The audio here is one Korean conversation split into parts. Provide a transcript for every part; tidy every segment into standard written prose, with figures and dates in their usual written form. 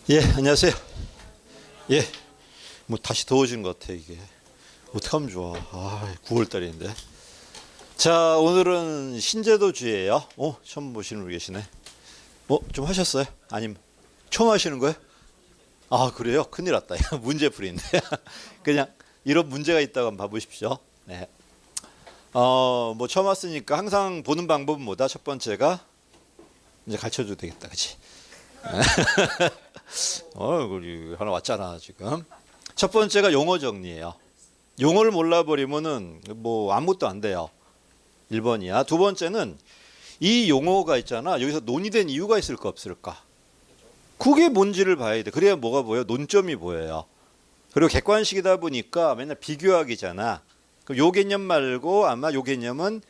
예, 안녕하세요. 예, 뭐 다시 더워지는 것 같아 이게. 어떡하면 좋아. 9월 달인데. 자, 오늘은 신제도주의예요. 처음 보시는 분 계시네. 좀 하셨어요? 아니면 처음 하시는 거예요? 그래요? 큰일 났다. 문제풀이인데. 그냥 이런 문제가 있다고 한번 봐보십시오. 네. 뭐 처음 왔으니까 항상 보는 방법은 뭐다? 첫 번째가 이제 가르쳐줘도 되겠다, 그렇지? 우리 하나 왔잖아 지금. 첫 번째가 용어 정리예요. 용어를 몰라버리면은 뭐 아무것도 안 돼요. 1번이야. 두 번째는 이 용어가 있잖아. 여기서 논의된 이유가 있을까 없을까? 그게 뭔지를 봐야 돼. 그래야 뭐가 보여? 논점이 보여요. 그리고 객관식이다 보니까 맨날 비교하기잖아. 그럼 요 개념 말고 아마 요 개념은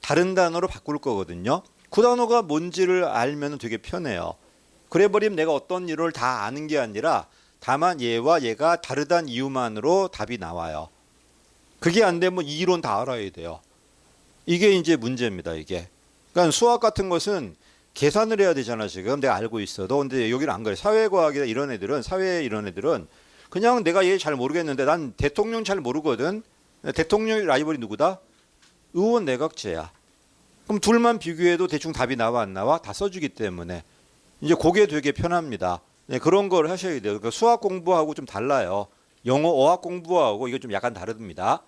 다른 단어로 바꿀 거거든요. 그 단어가 뭔지를 알면 되게 편해요. 그래버리면 내가 어떤 일을 다 아는 게 아니라 다만 얘와 얘가 다르다는 이유만으로 답이 나와요. 그게 안 되면 이 이론 다 알아야 돼요. 이게 이제 문제입니다, 이게. 그러니까 수학 같은 것은 계산을 해야 되잖아, 지금. 내가 알고 있어도. 근데 여기는 안 그래. 사회과학이나 이런 애들은, 사회 이런 애들은 그냥 내가 얘 잘 모르겠는데 난 대통령 잘 모르거든. 대통령의 라이벌이 누구다? 의원 내각제야. 그럼 둘만 비교해도 대충 답이 나와 안 나와? 다 써주기 때문에. 이제 그게 되게 편합니다. 네, 그런 걸 하셔야 돼요. 그러니까 수학 공부하고 좀 달라요. 영어 어학 공부하고 이거 좀 약간 다릅니다.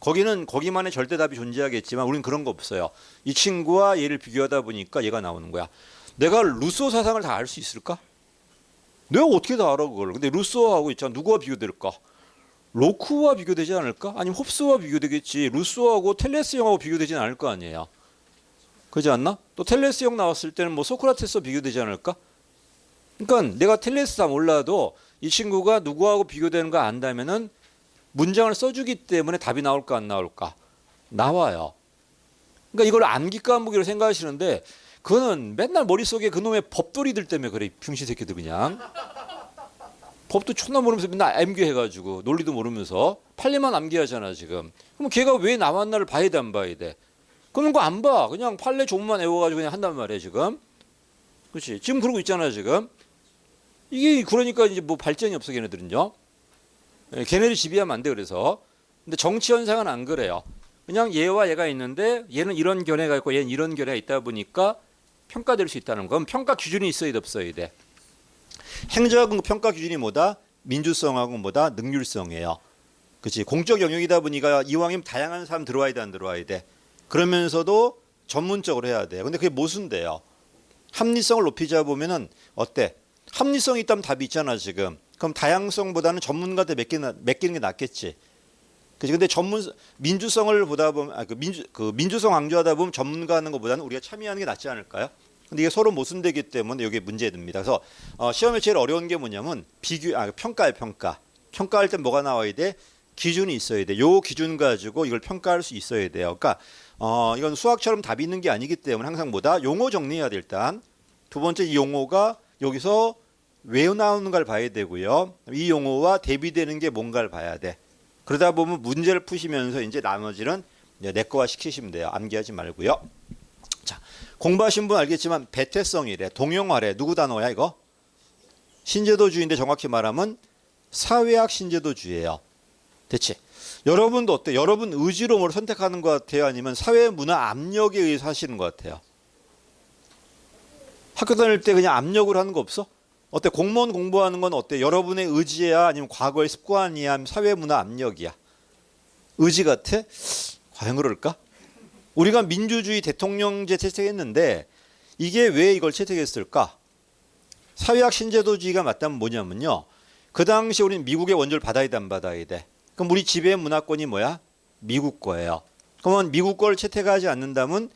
거기는 거기만의 절대 답이 존재하겠지만 우리는 그런 거 없어요. 이 친구와 얘를 비교하다 보니까 얘가 나오는 거야. 내가 루소 사상을 다 알 수 있을까? 내가 어떻게 다 알아 그걸. 근데 루소하고 있잖아. 누구와 비교될까? 로크와 비교되지 않을까? 아니면 홉스와 비교되겠지. 루소하고 텔레스 형하고 비교되지는 않을 거 아니에요. 그렇지 않나? 또 텔레스 형 나왔을 때는 뭐 소크라테스와 비교되지 않을까? 그러니까 내가 텔레스 다 몰라도 이 친구가 누구하고 비교되는 거 안다면은 문장을 써주기 때문에 답이 나올까 안 나올까? 나와요. 그러니까 이걸 암기 과목이라고 생각하시는데 그거는 맨날 머릿속에 그놈의 법돌이들 때문에 그래. 병신 새끼들 그냥. 법도 존나 모르면서 맨날 암기해가지고 논리도 모르면서 판례만 암기하잖아 지금. 그럼 걔가 왜 나왔나를 봐야 돼 안 봐야 돼? 그런 거 안 봐. 그냥 판례 조문만 외워가지고 그냥 한단 말이야 지금. 그렇지? 지금 그러고 있잖아 지금. 이게 그러니까 이제 뭐 발전이 없어 걔네들은요. 걔네들이 지배하면 안 돼 그래서. 근데 정치 현상은 안 그래요. 그냥 얘와 얘가 있는데 얘는 이런 견해가 있고 얘는 이런 견해가 있다 보니까 평가될 수 있다는 거. 그럼 평가 기준이 있어야 돼 없어야 돼? 행정학은 평가 기준이 뭐다? 민주성하고 뭐다? 능률성이에요. 그렇지? 공적 영역이다 보니까 이왕이면 다양한 사람 들어와야 돼 안 들어와야 돼? 그러면서도 전문적으로 해야 돼. 근데 그게 모순돼요. 합리성을 높이자 보면은 어때? 합리성이 있다면 답이 있잖아 지금. 그럼 다양성보다는 전문가한테 맡기는 게 낫겠지. 그치? 근데 민주성을 보다 보면 민주성 강조하다 보면 전문가 하는 것보다는 우리가 참여하는 게 낫지 않을까요? 근데 이게 서로 모순되기 때문에 이게 문제됩니다. 그래서 시험에 제일 어려운 게 뭐냐면 평가예요, 평가. 평가할 때 뭐가 나와야 돼? 기준이 있어야 돼. 요 기준 가지고 이걸 평가할 수 있어야 돼요. 그러니까 이건 수학처럼 답이 있는 게 아니기 때문에 항상 뭐다? 용어 정리해야 돼 일단. 두 번째 이 용어가 여기서 왜 나오는가를 봐야 되고요. 이 용어와 대비되는 게 뭔가를 봐야 돼. 그러다 보면 문제를 푸시면서 이제 나머지는 내꺼화 시키시면 돼요. 암기하지 말고요. 자, 공부하신 분 알겠지만 배태성이래. 동영화래. 누구 단어야 이거? 신제도주의인데 정확히 말하면 사회학 신제도주의예요. 됐지? 여러분도 어때? 여러분 의지로 뭘 선택하는 것 같아요? 아니면 사회 문화 압력에 의해서 하시는 것 같아요? 학교 다닐 때 그냥 압력으로 하는 거 없어? 어때? 공무원 공부하는 건 어때? 여러분의 의지야? 아니면 과거의 습관이야? 아니면 사회 문화 압력이야? 의지 같아? 과연 그럴까? 우리가 민주주의 대통령제 채택했는데 이게 왜 이걸 채택했을까? 사회학 신제도주의가 맞다면 뭐냐면요. 그 당시 우리는 미국의 원조를 받아야 돼 안 받아야 돼? 그럼 우리 지배 문화권이 뭐야? 미국 거예요. 그러면 미국 걸 채택하지 않는다면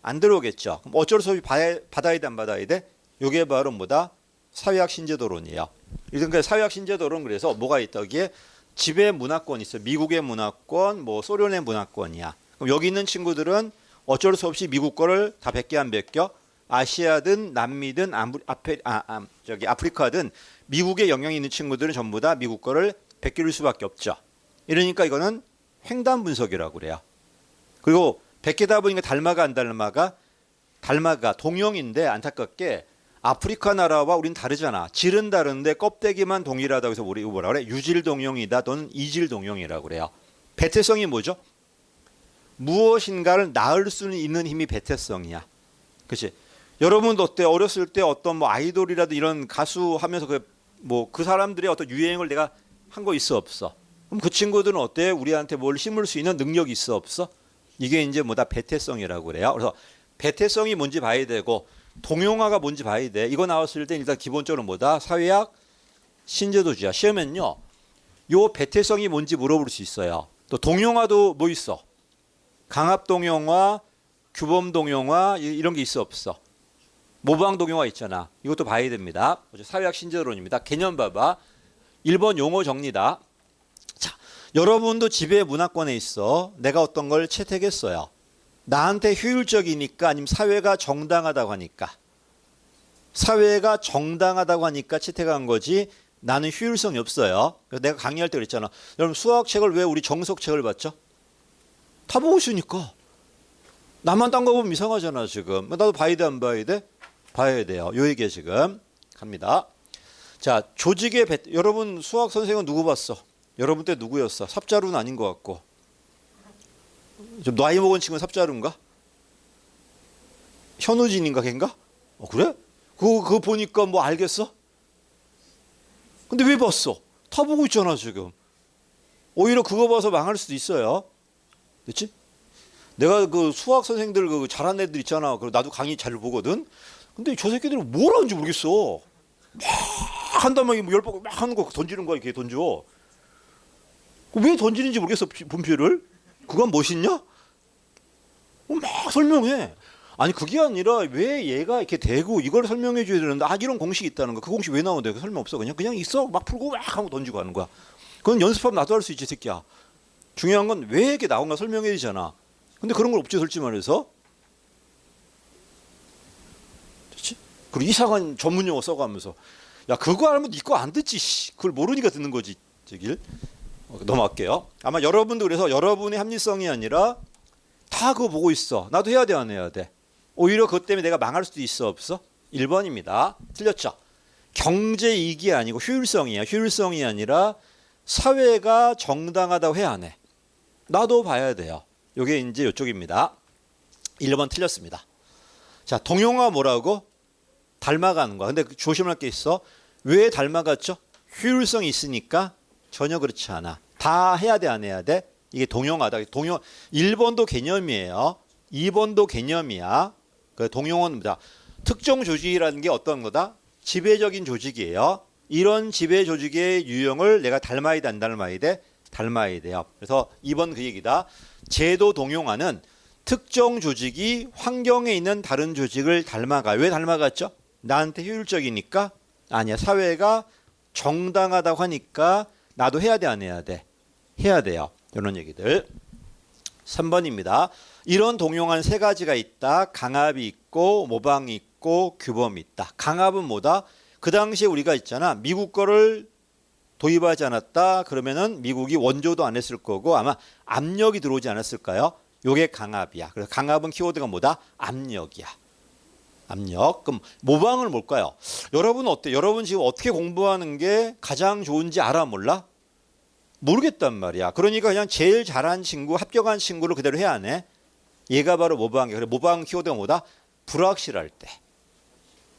안 들어오겠죠. 그럼 어쩔 수 없이 받아야 돼 안 받아야 돼? 이게 바로 뭐다? 사회학 신제도론이에요. 그러니까 사회학 신제도론 그래서 뭐가 있다? 여기에 지배 문화권이 있어. 미국의 문화권, 뭐 소련의 문화권이야. 그럼 여기 있는 친구들은 어쩔 수 없이 미국 거를 다 베껴 안 베껴? 아시아든 남미든 아프리카든 미국에 영향이 있는 친구들은 전부 다 미국 거를 베낄 수밖에 없죠. 이러니까 이거는 횡단 분석이라고 그래요. 그리고 베끼다 보니까 닮아가 안 닮아가? 닮아가 동형인데 안타깝게 아프리카 나라와 우린 다르잖아. 질은 다른데 껍데기만 동일하다고 해서 우리 뭐라 그래? 유질동용이다 또는 이질동용이라고 그래요. 배태성이 뭐죠? 무엇인가를 낳을 수 있는 힘이 배태성이야. 그렇지? 여러분도 어때? 어렸을 때 어떤 뭐 아이돌이라도 이런 가수 하면서 그 사람들의 어떤 유행을 내가 한 거 있어 없어? 그럼 그 친구들은 어때? 우리한테 뭘 심을 수 있는 능력이 있어 없어? 이게 이제 뭐다 배태성이라고 그래요. 그래서 배태성이 뭔지 봐야 되고 동용화가 뭔지 봐야 돼. 이거 나왔을 때 일단 기본적으로 뭐다? 사회학 신제도주의야. 시험엔요. 요 배태성이 뭔지 물어볼 수 있어요. 또 동용화도 뭐 있어? 강압동용화, 규범동용화 이런 게 있어 없어? 모방동용화 있잖아. 이것도 봐야 됩니다. 사회학 신제도론입니다. 개념 봐봐. 1번 용어 정리다. 자, 여러분도 집에 문화권에 있어. 내가 어떤 걸 채택했어요. 나한테 효율적이니까 아니면 사회가 정당하다고 하니까. 사회가 정당하다고 하니까 채택한 거지 나는 효율성이 없어요. 그래서 내가 강의할 때 그랬잖아. 여러분 수학책을 왜 우리 정석책을 봤죠? 다 보고 있으니까. 나만 딴 거 보면 이상하잖아 지금. 나도 봐야 돼 안 봐야 돼? 봐야 돼요. 요 얘기 지금 갑니다. 자, 조직의 여러분 수학 선생은 누구 봤어? 여러분 때 누구였어? 삽자루는 아닌 것 같고. 좀 나이 먹은 친구는 삽자루인가? 현우진인가 걔인가? 그래? 그거 보니까 뭐 알겠어? 근데 왜 봤어? 다 보고 있잖아 지금. 오히려 그거 봐서 망할 수도 있어요. 됐지? 내가 그 수학 선생들 그 잘하는 애들 있잖아. 그리고 나도 강의 잘 보거든. 근데 저 새끼들은 뭘 하는지 모르겠어. 막 한다면 뭐 10번 막 하는 거 던지는 거야. 이렇게 던져. 왜 던지는지 모르겠어. 분표를. 그건 멋있냐? 막 설명해. 아니 그게 아니라 왜 얘가 이렇게 되고 이걸 설명해 줘야 되는데 이런 공식이 있다는 거. 그 공식 왜 나오는데? 그 설명 없어. 그냥 있어. 막 풀고 막 하고 던지고 하는 거야. 그건 연습하면 나도 할 수 있지 새끼야. 중요한 건 왜 이렇게 나온가 설명해야 되잖아. 근데 그런 걸 없지 솔직히 말해서. 그렇지? 그리고 이상한 전문 용어 써가면서 야 그거 알면 네 거 안 듣지. 그걸 모르니까 듣는 거지. 저길. 넘어갈게요. 아마 여러분도 그래서 여러분의 합리성이 아니라 다 그거 보고 있어. 나도 해야 돼 안 해야 돼? 오히려 그것 때문에 내가 망할 수도 있어 없어? 1번입니다. 틀렸죠? 경제이익이 아니고 효율성이야. 효율성이 아니라 사회가 정당하다고 해야 안 해? 나도 봐야 돼요. 이게 이제 이쪽입니다. 1번 틀렸습니다. 자, 동용화 뭐라고? 닮아가는 거야. 근데 조심할 게 있어. 왜 닮아갔죠? 효율성이 있으니까 전혀 그렇지 않아. 다 해야 돼 안 해야 돼? 이게 동용화다. 1번도 개념이에요. 2번도 개념이야. 그 동용어는 뭐다? 특정 조직이라는 게 어떤 거다? 지배적인 조직이에요. 이런 지배 조직의 유형을 내가 닮아야 돼 안 닮아야 돼? 닮아야 돼요. 그래서 2번 그 얘기다. 제도 동용화는 특정 조직이 환경에 있는 다른 조직을 닮아가. 왜 닮아갔죠? 나한테 효율적이니까? 아니야. 사회가 정당하다고 하니까 나도 해야 돼 안 해야 돼? 해야 돼요. 이런 얘기들. 3번입니다. 이런 동용한 세 가지가 있다. 강압이 있고 모방이 있고 규범이 있다. 강압은 뭐다? 그 당시에 우리가 있잖아. 미국 거를 도입하지 않았다. 그러면은 미국이 원조도 안 했을 거고 아마 압력이 들어오지 않았을까요? 요게 강압이야. 그래서 강압은 키워드가 뭐다? 압력이야. 압력. 그럼 모방은 뭘까요? 여러분 어때? 여러분 지금 어떻게 공부하는 게 가장 좋은지 알아 몰라? 모르겠단 말이야. 그러니까 그냥 제일 잘한 친구, 합격한 친구를 그대로 해야 하네. 얘가 바로 모방이야. 그래 모방 키워드가 뭐다? 불확실할 때.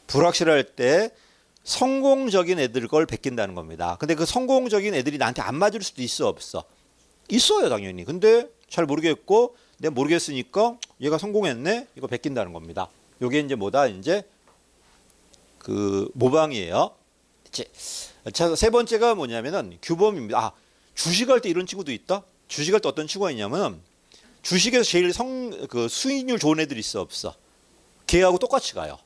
불확실할 때 성공적인 애들 걸 베낀다는 겁니다. 근데 그 성공적인 애들이 나한테 안 맞을 수도 있어 없어? 있어요 당연히. 근데 잘 모르겠고 내가 모르겠으니까 얘가 성공했네. 이거 베낀다는 겁니다. 요게 이제 뭐다? 이제 그 모방이에요. 자, 세 번째가 뭐냐면은 규범입니다. 주식할 때 이런 친구도 있다. 주식할 때 어떤 친구가 있냐면 주식에서 제일 그 수익률 좋은 애들이 있어 없어? 걔하고 똑같이 가요.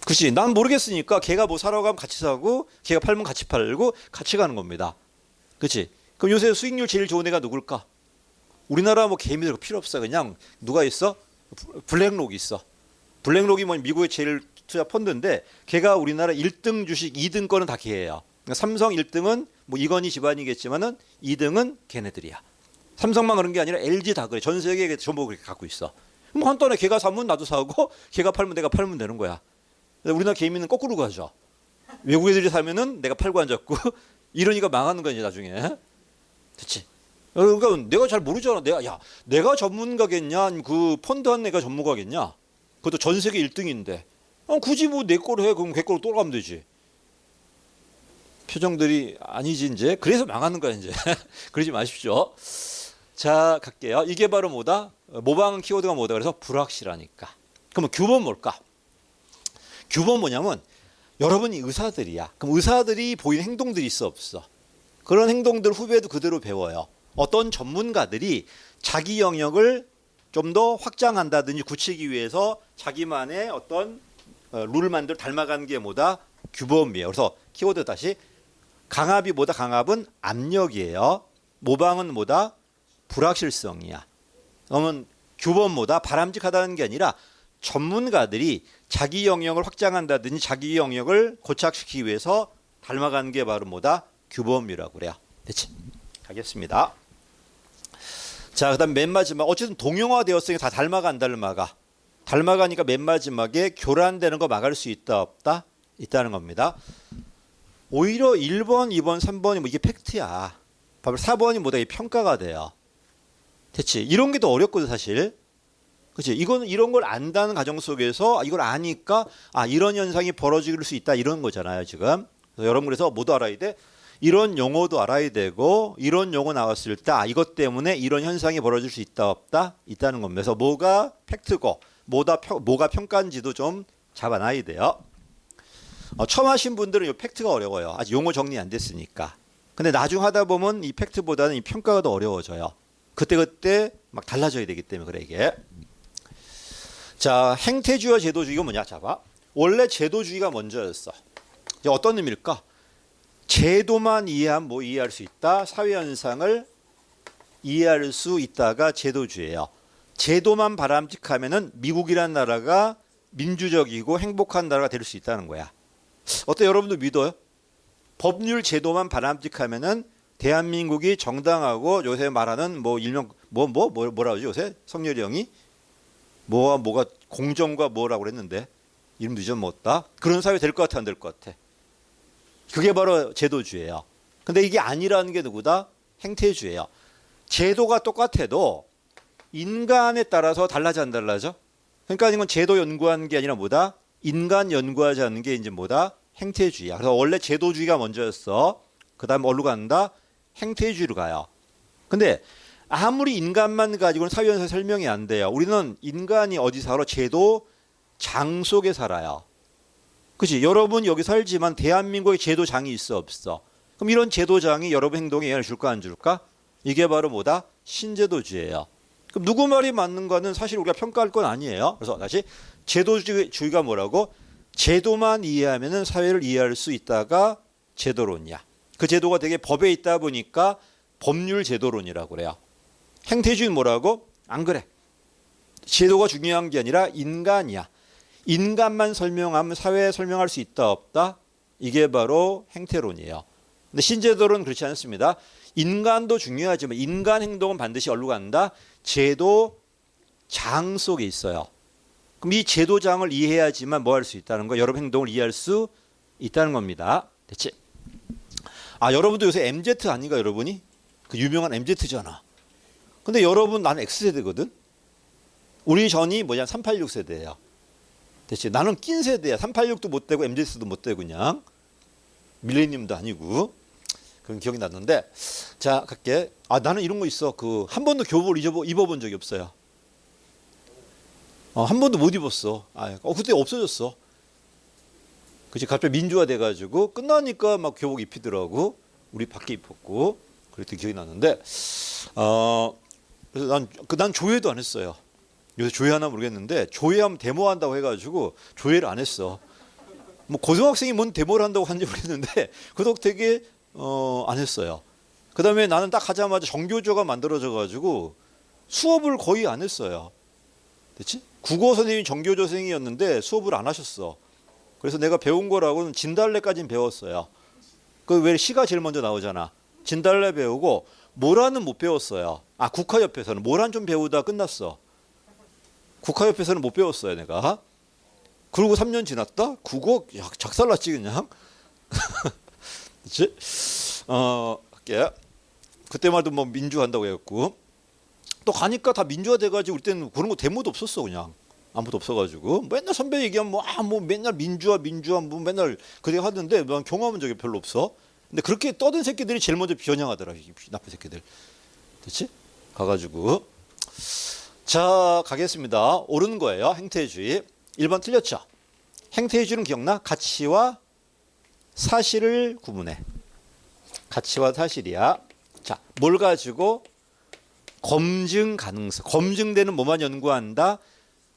그렇지. 난 모르겠으니까 걔가 뭐 사러 가면 같이 사고 걔가 팔면 같이 팔고 같이 가는 겁니다. 그렇지. 그럼 요새 수익률 제일 좋은 애가 누굴까? 우리나라 뭐 개미들 필요 없어. 그냥 누가 있어? 블랙록이 있어. 블랙록이 뭐 미국의 제일 투자 펀드인데 걔가 우리나라 1등 주식 2등 거는 다 걔예요. 그러니까 삼성 1등은 뭐 이건희 집안이겠지만은 2등은 걔네들이야. 삼성만 그런 게 아니라 LG 다 그래. 전 세계에 전부 그렇게 갖고 있어. 뭐 한 ton에 걔가 사면 나도 사고 걔가 팔면 내가 팔면 되는 거야. 우리나라 개미는 거꾸로 가죠. 외국 애들이 사면은 내가 팔고 앉았고 이러니까 망하는 거야 이제 나중에. 그렇지? 그러니까 내가 잘 모르잖아. 내가 전문가겠냐? 아니면 그 펀드 한 애가 전문가겠냐? 그것도 전 세계 1등인데. 굳이 뭐 내 거로 해. 그럼 걔 거로 또 가면 되지. 표정들이 아니지 이제. 그래서 망하는 거야 이제. 그러지 마십시오. 자, 갈게요. 이게 바로 뭐다? 모방 키워드가 뭐다? 그래서 불확실하니까. 그러면 규범 뭘까? 규범 뭐냐면 여러분이 의사들이야. 그럼 의사들이 보이는 행동들이 있어 없어? 그런 행동들 후배도 그대로 배워요. 어떤 전문가들이 자기 영역을 좀 더 확장한다든지 굳히기 위해서 자기만의 어떤 룰을 만들어 닮아가는 게 뭐다? 규범이에요. 그래서 키워드 다시 강압이 뭐다? 강압은 압력이에요. 모방은 뭐다? 불확실성이야. 그러면 규범 뭐다? 바람직하다는 게 아니라 전문가들이 자기 영역을 확장한다든지 자기 영역을 고착시키기 위해서 닮아가는 게 바로 뭐다? 규범이라고 그래요. 됐지? 가겠습니다. 자, 그 다음 맨 마지막. 어쨌든 동영화되었으니까 다 닮아가. 닮아가니까 맨 마지막에 교란되는 거 막을 수 있다, 없다? 있다는 겁니다. 오히려 1번, 2번, 3번이 뭐 이게 팩트야. 4번이 뭐다? 이게 평가가 돼요. 됐지? 이런 게 더 어렵거든, 사실. 그치? 이런 걸 안다는 가정 속에서 이걸 아니까 이런 현상이 벌어질 수 있다. 이런 거잖아요, 지금. 여러분 그래서 뭐도 알아야 돼? 이런 용어도 알아야 되고 이런 용어 나왔을 때 이것 때문에 이런 현상이 벌어질 수 있다 없다 있다는 겁니다. 그래서 뭐가 팩트고 뭐가 평가인지도 좀 잡아놔야 돼요. 처음 하신 분들은 이 팩트가 어려워요. 아직 용어 정리 안 됐으니까. 근데 나중 하다 보면 이 팩트보다는 이 평가가 더 어려워져요. 그때 막 달라져야 되기 때문에 그래 이게. 자, 행태주의와 제도주의 이거 뭐냐? 잡아. 원래 제도주의가 먼저였어. 이제 어떤 의미일까? 제도만 이해하면 뭐 이해할 수 있다. 사회현상을 이해할 수 있다가 제도주의예요. 제도만 바람직하면은 미국이라는 나라가 민주적이고 행복한 나라가 될 수 있다는 거야. 어때 여러분도 믿어요? 법률 제도만 바람직하면은 대한민국이 정당하고 요새 말하는 뭐 일명 뭐라 그러지 요새 성렬이 형이 뭐가 공정과 뭐라고 그랬는데 이름도 잊어먹었다. 그런 사회 될 것 같아 안 될 것 같아? 그게 바로 제도주의예요. 근데 이게 아니라는 게 누구다? 행태주의예요. 제도가 똑같아도 인간에 따라서 달라져 안 달라져? 그러니까 이건 제도 연구하는 게 아니라 뭐다? 인간 연구하지 않는 게 이제 뭐다? 행태주의야. 그래서 원래 제도주의가 먼저였어. 그 다음에 어디로 간다? 행태주의로 가요. 근데 아무리 인간만 가지고는 사회현상 설명이 안 돼요. 우리는 인간이 어디 살아? 제도 장 속에 살아요. 그치? 여러분 여기 살지만 대한민국에 제도장이 있어 없어? 그럼 이런 제도장이 여러분 행동에 영향을 줄까 안 줄까? 이게 바로 뭐다? 신제도주의예요. 그럼 누구 말이 맞는가는 사실 우리가 평가할 건 아니에요. 그래서 다시 제도주의가 뭐라고? 제도만 이해하면 사회를 이해할 수 있다가 제도론이야. 그 제도가 되게 법에 있다 보니까 법률 제도론이라고 그래요. 행태주의는 뭐라고? 안 그래. 제도가 중요한 게 아니라 인간이야. 인간만 설명하면 사회에 설명할 수 있다 없다? 이게 바로 행태론이에요. 근데 신제도론은 그렇지 않습니다. 인간도 중요하지만 인간 행동은 반드시 어디로 간다? 제도장 속에 있어요. 그럼 이 제도장을 이해해야지만 뭐 할 수 있다는 거? 여러분 행동을 이해할 수 있다는 겁니다. 됐지? 여러분도 요새 MZ 아닌가 여러분이? 그 유명한 MZ잖아. 근데 여러분 나는 X세대거든? 우리 전이 386세대예요. 됐지? 나는 낀 세대야. 386도 못 되고 MZ도 못 되고 그냥 밀레니엄도 아니고 그런 기억이 났는데 자 갈게. 나는 이런 거 있어. 한 번도 교복을 입어본 적이 없어요. 한 번도 못 입었어. 그때 없어졌어. 그치? 갑자기 민주화 돼가지고 끝나니까 막 교복 입히더라고. 우리 밖에 입었고 그랬던 기억이 났는데 그래서 난 조회도 안 했어요. 요새 조회하나 모르겠는데 조회하면 데모한다고 해가지고 조회를 안 했어. 뭐 고등학생이 뭔 데모를 한다고 한지 모르겠는데 그도 되게 안 했어요. 그 다음에 나는 딱 하자마자 정교조가 만들어져가지고 수업을 거의 안 했어요. 됐지? 국어 선생님이 정교조생이었는데 수업을 안 하셨어. 그래서 내가 배운 거라고는 진달래까지는 배웠어요. 그 왜 시가 제일 먼저 나오잖아. 진달래 배우고 모란은 못 배웠어요. 국화 옆에서는 모란 좀 배우다 끝났어. 국가협회에서는 못 배웠어요, 내가. 그리고 3년 지났다? 국어 작살났지 그냥. 그렇지? 할게. 그때만 해도 뭐 민주화한다고 해갖고 또 가니까 다 민주화 돼가지고 우리 때는 그런 거 데모도 없었어 그냥. 아무도 없어가지고 맨날 선배 얘기하면 뭐 맨날 민주화 뭐 맨날 그렇게 하는데 난 경험한 적이 별로 없어. 근데 그렇게 떠든 새끼들이 제일 먼저 변형하더라. 이 나쁜 새끼들. 됐지? 가가지고 자 가겠습니다. 옳은 거예요. 행태주의. 1번 틀렸죠. 행태주의는 기억나? 가치와 사실을 구분해. 가치와 사실이야. 자, 뭘 가지고 검증 가능성. 검증되는 뭐만 연구한다?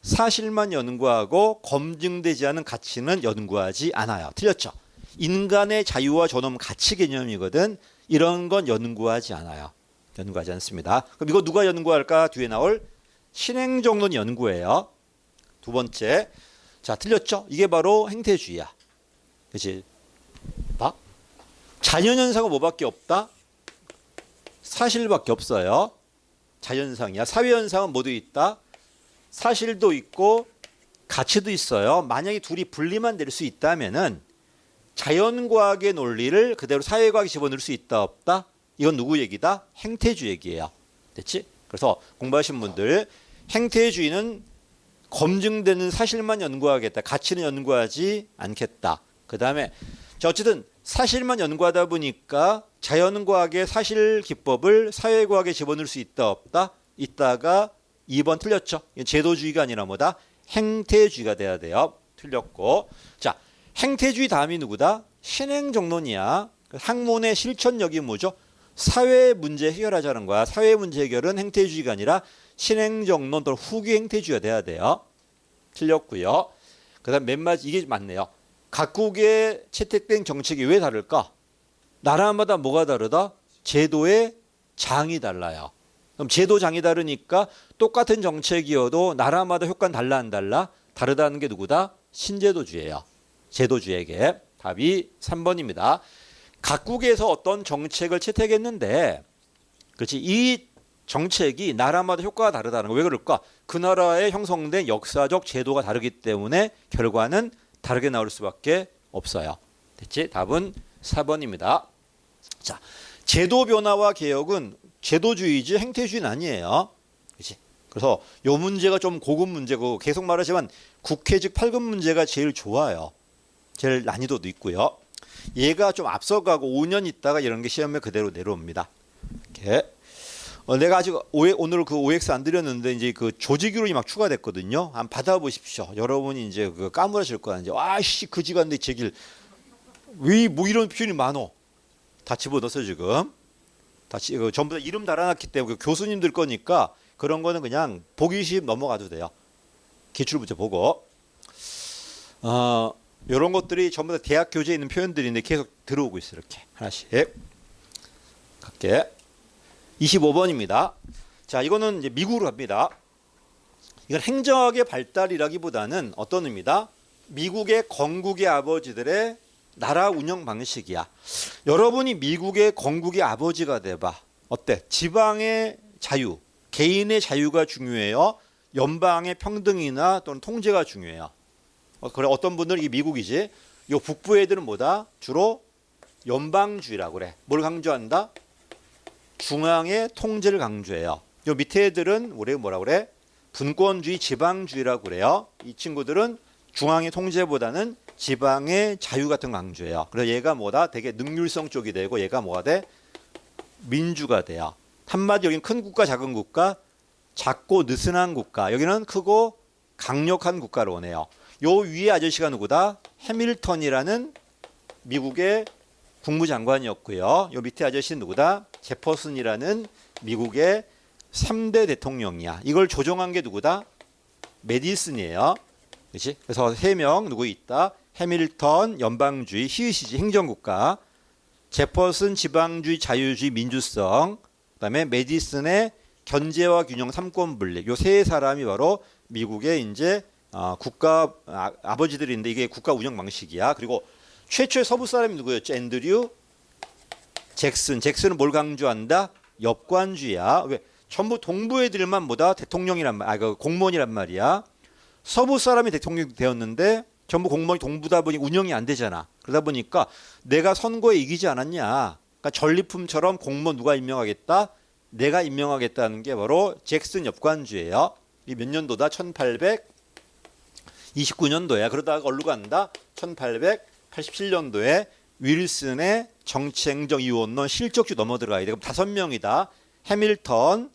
사실만 연구하고 검증되지 않은 가치는 연구하지 않아요. 틀렸죠? 인간의 자유와 존엄 가치 개념이거든. 이런 건 연구하지 않아요. 연구하지 않습니다. 그럼 이거 누가 연구할까? 뒤에 나올 신행정론 연구예요. 두 번째. 자, 틀렸죠? 이게 바로 행태주의야. 그렇지? 봐. 자연현상은 뭐밖에 없다? 사실밖에 없어요. 자연현상이야. 사회현상은 뭐도 있다? 사실도 있고 가치도 있어요. 만약에 둘이 분리만 될 수 있다면은 자연과학의 논리를 그대로 사회과학에 집어넣을 수 있다 없다? 이건 누구 얘기다? 행태주의 얘기예요. 됐지? 그래서 공부하신 분들 행태주의는 검증되는 사실만 연구하겠다. 가치는 연구하지 않겠다. 그 다음에 어쨌든 사실만 연구하다 보니까 자연과학의 사실 기법을 사회과학에 집어넣을 수 있다 없다? 있다가 2번 틀렸죠. 제도주의가 아니라 뭐다? 행태주의가 돼야 돼요. 틀렸고. 자, 행태주의 다음이 누구다? 신행정론이야. 학문의 실천력이 뭐죠? 사회 문제 해결하자는 거야. 사회 문제 해결은 행태주의가 아니라 신행정론 또는 후기 행태주의가 돼야 돼요. 틀렸고요. 그 다음 맨 마지 이게 맞네요. 각국의 채택된 정책이 왜 다를까? 나라마다 뭐가 다르다? 제도의 장이 달라요. 그럼 제도 장이 다르니까 똑같은 정책이어도 나라마다 효과는 달라 안 달라? 다르다는 게 누구다? 신제도주의예요. 제도주의에게. 답이 3번입니다. 각국에서 어떤 정책을 채택했는데 그렇지 이 정책이 나라마다 효과가 다르다는 거. 왜 그럴까? 그 나라에 형성된 역사적 제도가 다르기 때문에 결과는 다르게 나올 수밖에 없어요. 됐지? 답은 4번입니다. 자, 제도 변화와 개혁은 제도주의지 행태주의는 아니에요. 그렇지? 그래서 이 문제가 좀 고급 문제고 계속 말하지만 국회직 8급 문제가 제일 좋아요. 제일 난이도도 있고요. 얘가 좀 앞서가고 5년 있다가 이런 게 시험에 그대로 내려옵니다. 이렇게. 내가 아직 오늘 그 OX 안 드렸는데 이제 그 조직유론이 막 추가됐거든요. 한번 받아보십시오. 여러분이 이제 그 까무러질 거야. 이제 와씨 그지 같네 제길. 왜 뭐 이런 표현이 많어? 다 집어넣어서 지금. 전부 다 이름 달아놨기 때문에 교수님들 거니까 그런 거는 그냥 보기 쉬움 넘어가도 돼요. 기출문제 보고. 이런 것들이 전부 다 대학 교재에 있는 표현들인데 계속 들어오고 있어요. 이렇게 하나씩. 갈게. 25번입니다. 자, 이거는 이제 미국으로 갑니다. 이건 행정학의 발달이라기보다는 어떤 의미다? 미국의 건국의 아버지들의 나라 운영 방식이야. 여러분이 미국의 건국의 아버지가 돼봐. 어때? 지방의 자유, 개인의 자유가 중요해요. 연방의 평등이나 또는 통제가 중요해요. 그래 어떤 분들은 이 미국이지. 요 북부 애들은 뭐다? 주로 연방주의라고 그래. 뭘 강조한다? 중앙의 통제를 강조해요. 요 밑에 애들은 우리 뭐라 그래? 분권주의, 지방주의라고 그래요. 이 친구들은 중앙의 통제보다는 지방의 자유 같은 거 강조해요. 그래서 얘가 뭐다? 되게 능률성 쪽이 되고 얘가 뭐가 돼? 민주가 돼요. 한마디 여기는 큰 국가, 작은 국가, 작고 느슨한 국가. 여기는 크고 강력한 국가를 원해요. 요 위에 아저씨가 누구다? 해밀턴이라는 미국의 국무장관이었고요. 요 밑에 아저씨는 누구다? 제퍼슨이라는 미국의 3대 대통령이야. 이걸 조정한 게 누구다? 메디슨이에요. 그렇지? 그래서 3명 누구 있다? 해밀턴 연방주의 히읗이지 행정국가, 제퍼슨 지방주의 자유주의 민주성, 그다음에 메디슨의 견제와 균형 삼권 분립. 요 세 사람이 바로 미국의 이제 국가 아버지들인데 이게 국가 운영 방식이야. 그리고 최초의 서부 사람이 누구였죠? 앤드류 잭슨. 잭슨은 뭘 강조한다? 역관주의야. 왜? 전부 동부 애들만 뭐다 대통령이란 그 공무원이란 말이야. 서부 사람이 대통령이 되었는데 전부 공무원이 동부다 보니 운영이 안 되잖아. 그러다 보니까 내가 선거에 이기지 않았냐. 그러니까 전리품처럼 공무원 누가 임명하겠다? 내가 임명하겠다는 게 바로 잭슨 엽관주예요. 이 몇 년도다? 1829년도야. 그러다가 어디로 간다? 1887년도에 윌슨의 정치행정이원론 실적주 넘어들어가야 돼. 그럼 5명이다. 해밀턴,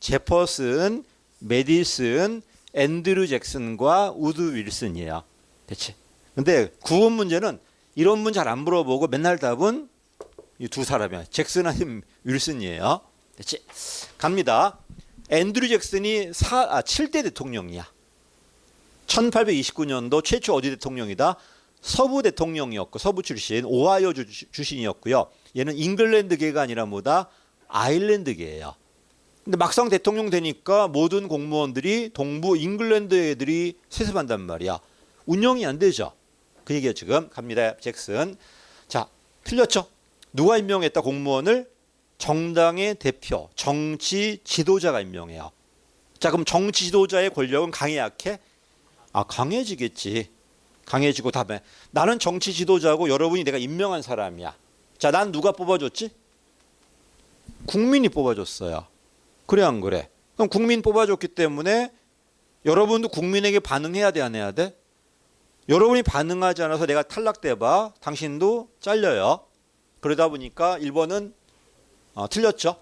제퍼슨, 메디슨, 앤드류 잭슨과 우드 윌슨이에요. 됐지? 근데 구원 문제는 이런 문제 잘 안 물어보고 맨날 답은 이 두 사람이야. 잭슨 아니면 윌슨이에요. 됐지? 갑니다. 앤드류 잭슨이 7대 대통령이야. 1829년도 최초 어디 대통령이다? 서부 대통령이었고 서부 출신, 오하이오 출신이었고요. 얘는 잉글랜드계가 아니라 뭐다? 아일랜드계예요. 근데 막상 대통령 되니까 모든 공무원들이 동부 잉글랜드 애들이 세습한단 말이야. 운영이 안 되죠. 그 얘기야 지금. 갑니다. 잭슨. 자, 틀렸죠? 누가 임명했다 공무원을? 정당의 대표, 정치 지도자가 임명해요. 자, 그럼 정치 지도자의 권력은 강해 약해? 강해지겠지. 강해지고 다음에 나는 정치 지도자고 여러분이 내가 임명한 사람이야. 자, 난 누가 뽑아줬지? 국민이 뽑아줬어요. 그래 안 그래? 그럼 국민 뽑아줬기 때문에 여러분도 국민에게 반응해야 돼 안 해야 돼? 여러분이 반응하지 않아서 내가 탈락돼봐. 당신도 잘려요. 그러다 보니까 1번은 틀렸죠.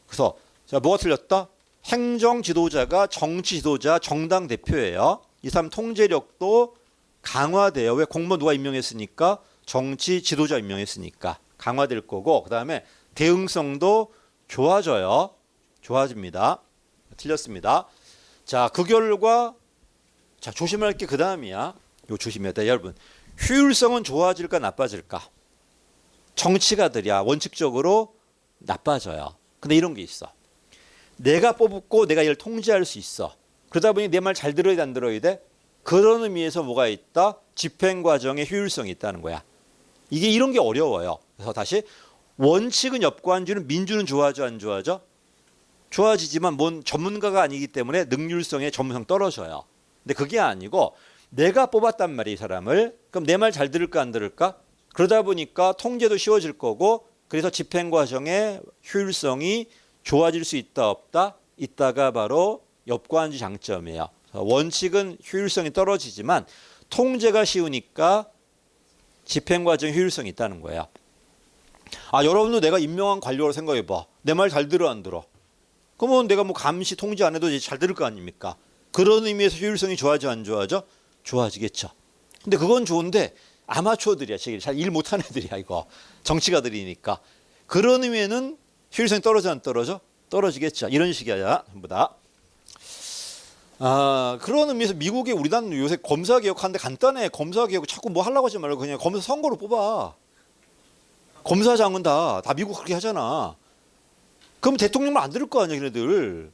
그래서 자, 뭐가 틀렸다? 행정 지도자가 정치 지도자 정당 대표예요. 이 사람 통제력도 강화돼요. 왜? 공무원 누가 임명했으니까 정치 지도자 임명했으니까 강화될 거고, 그 다음에 대응성도 좋아져요. 좋아집니다. 틀렸습니다. 자, 그 결과 자 조심할 게 그 다음이야. 요 조심해야 돼 여러분. 효율성은 좋아질까 나빠질까? 정치가들이야 원칙적으로 나빠져요. 근데 이런 게 있어. 내가 뽑고 내가 이걸 통제할 수 있어. 그러다 보니 내 말 잘 들어야 돼 안 들어야 돼? 그런 의미에서 뭐가 있다? 집행 과정에 효율성이 있다는 거야. 이게 이런 게 어려워요. 그래서 다시 원칙은 엽관주는 민주는 좋아져 안 좋아져? 좋아지지만 뭔 전문가가 아니기 때문에 능률성의 전문성 떨어져요. 근데 그게 아니고 내가 뽑았단 말이야 이 사람을. 그럼 내 말 잘 들을까 안 들을까? 그러다 보니까 통제도 쉬워질 거고, 그래서 집행 과정의 효율성이 좋아질 수 있다 없다? 있다가 바로 엽관주 장점이에요. 원칙은 효율성이 떨어지지만 통제가 쉬우니까 집행 과정 효율성이 있다는 거예요. 여러분도 내가 임명한 관료로 생각해봐. 내 말 잘 들어 안 들어? 그러면 내가 뭐 감시 통제 안 해도 잘 들을 거 아닙니까? 그런 의미에서 효율성이 좋아져 안 좋아져? 좋아지겠죠. 근데 그건 좋은데 아마추어들이야. 잘 일 못하는 애들이야 이거. 정치가들이니까. 그런 의미에는 효율성이 떨어져 안 떨어져? 떨어지겠죠. 이런 식이야 전부 다. 그런 의미에서 미국에 우리나라는 요새 검사개혁하는데 간단해. 검사개혁 자꾸 뭐 하려고 하지 말고 그냥 검사 선거로 뽑아. 검사장은 다 미국 그렇게 하잖아. 그럼 대통령만 안 들을 거 아니야 걔네들.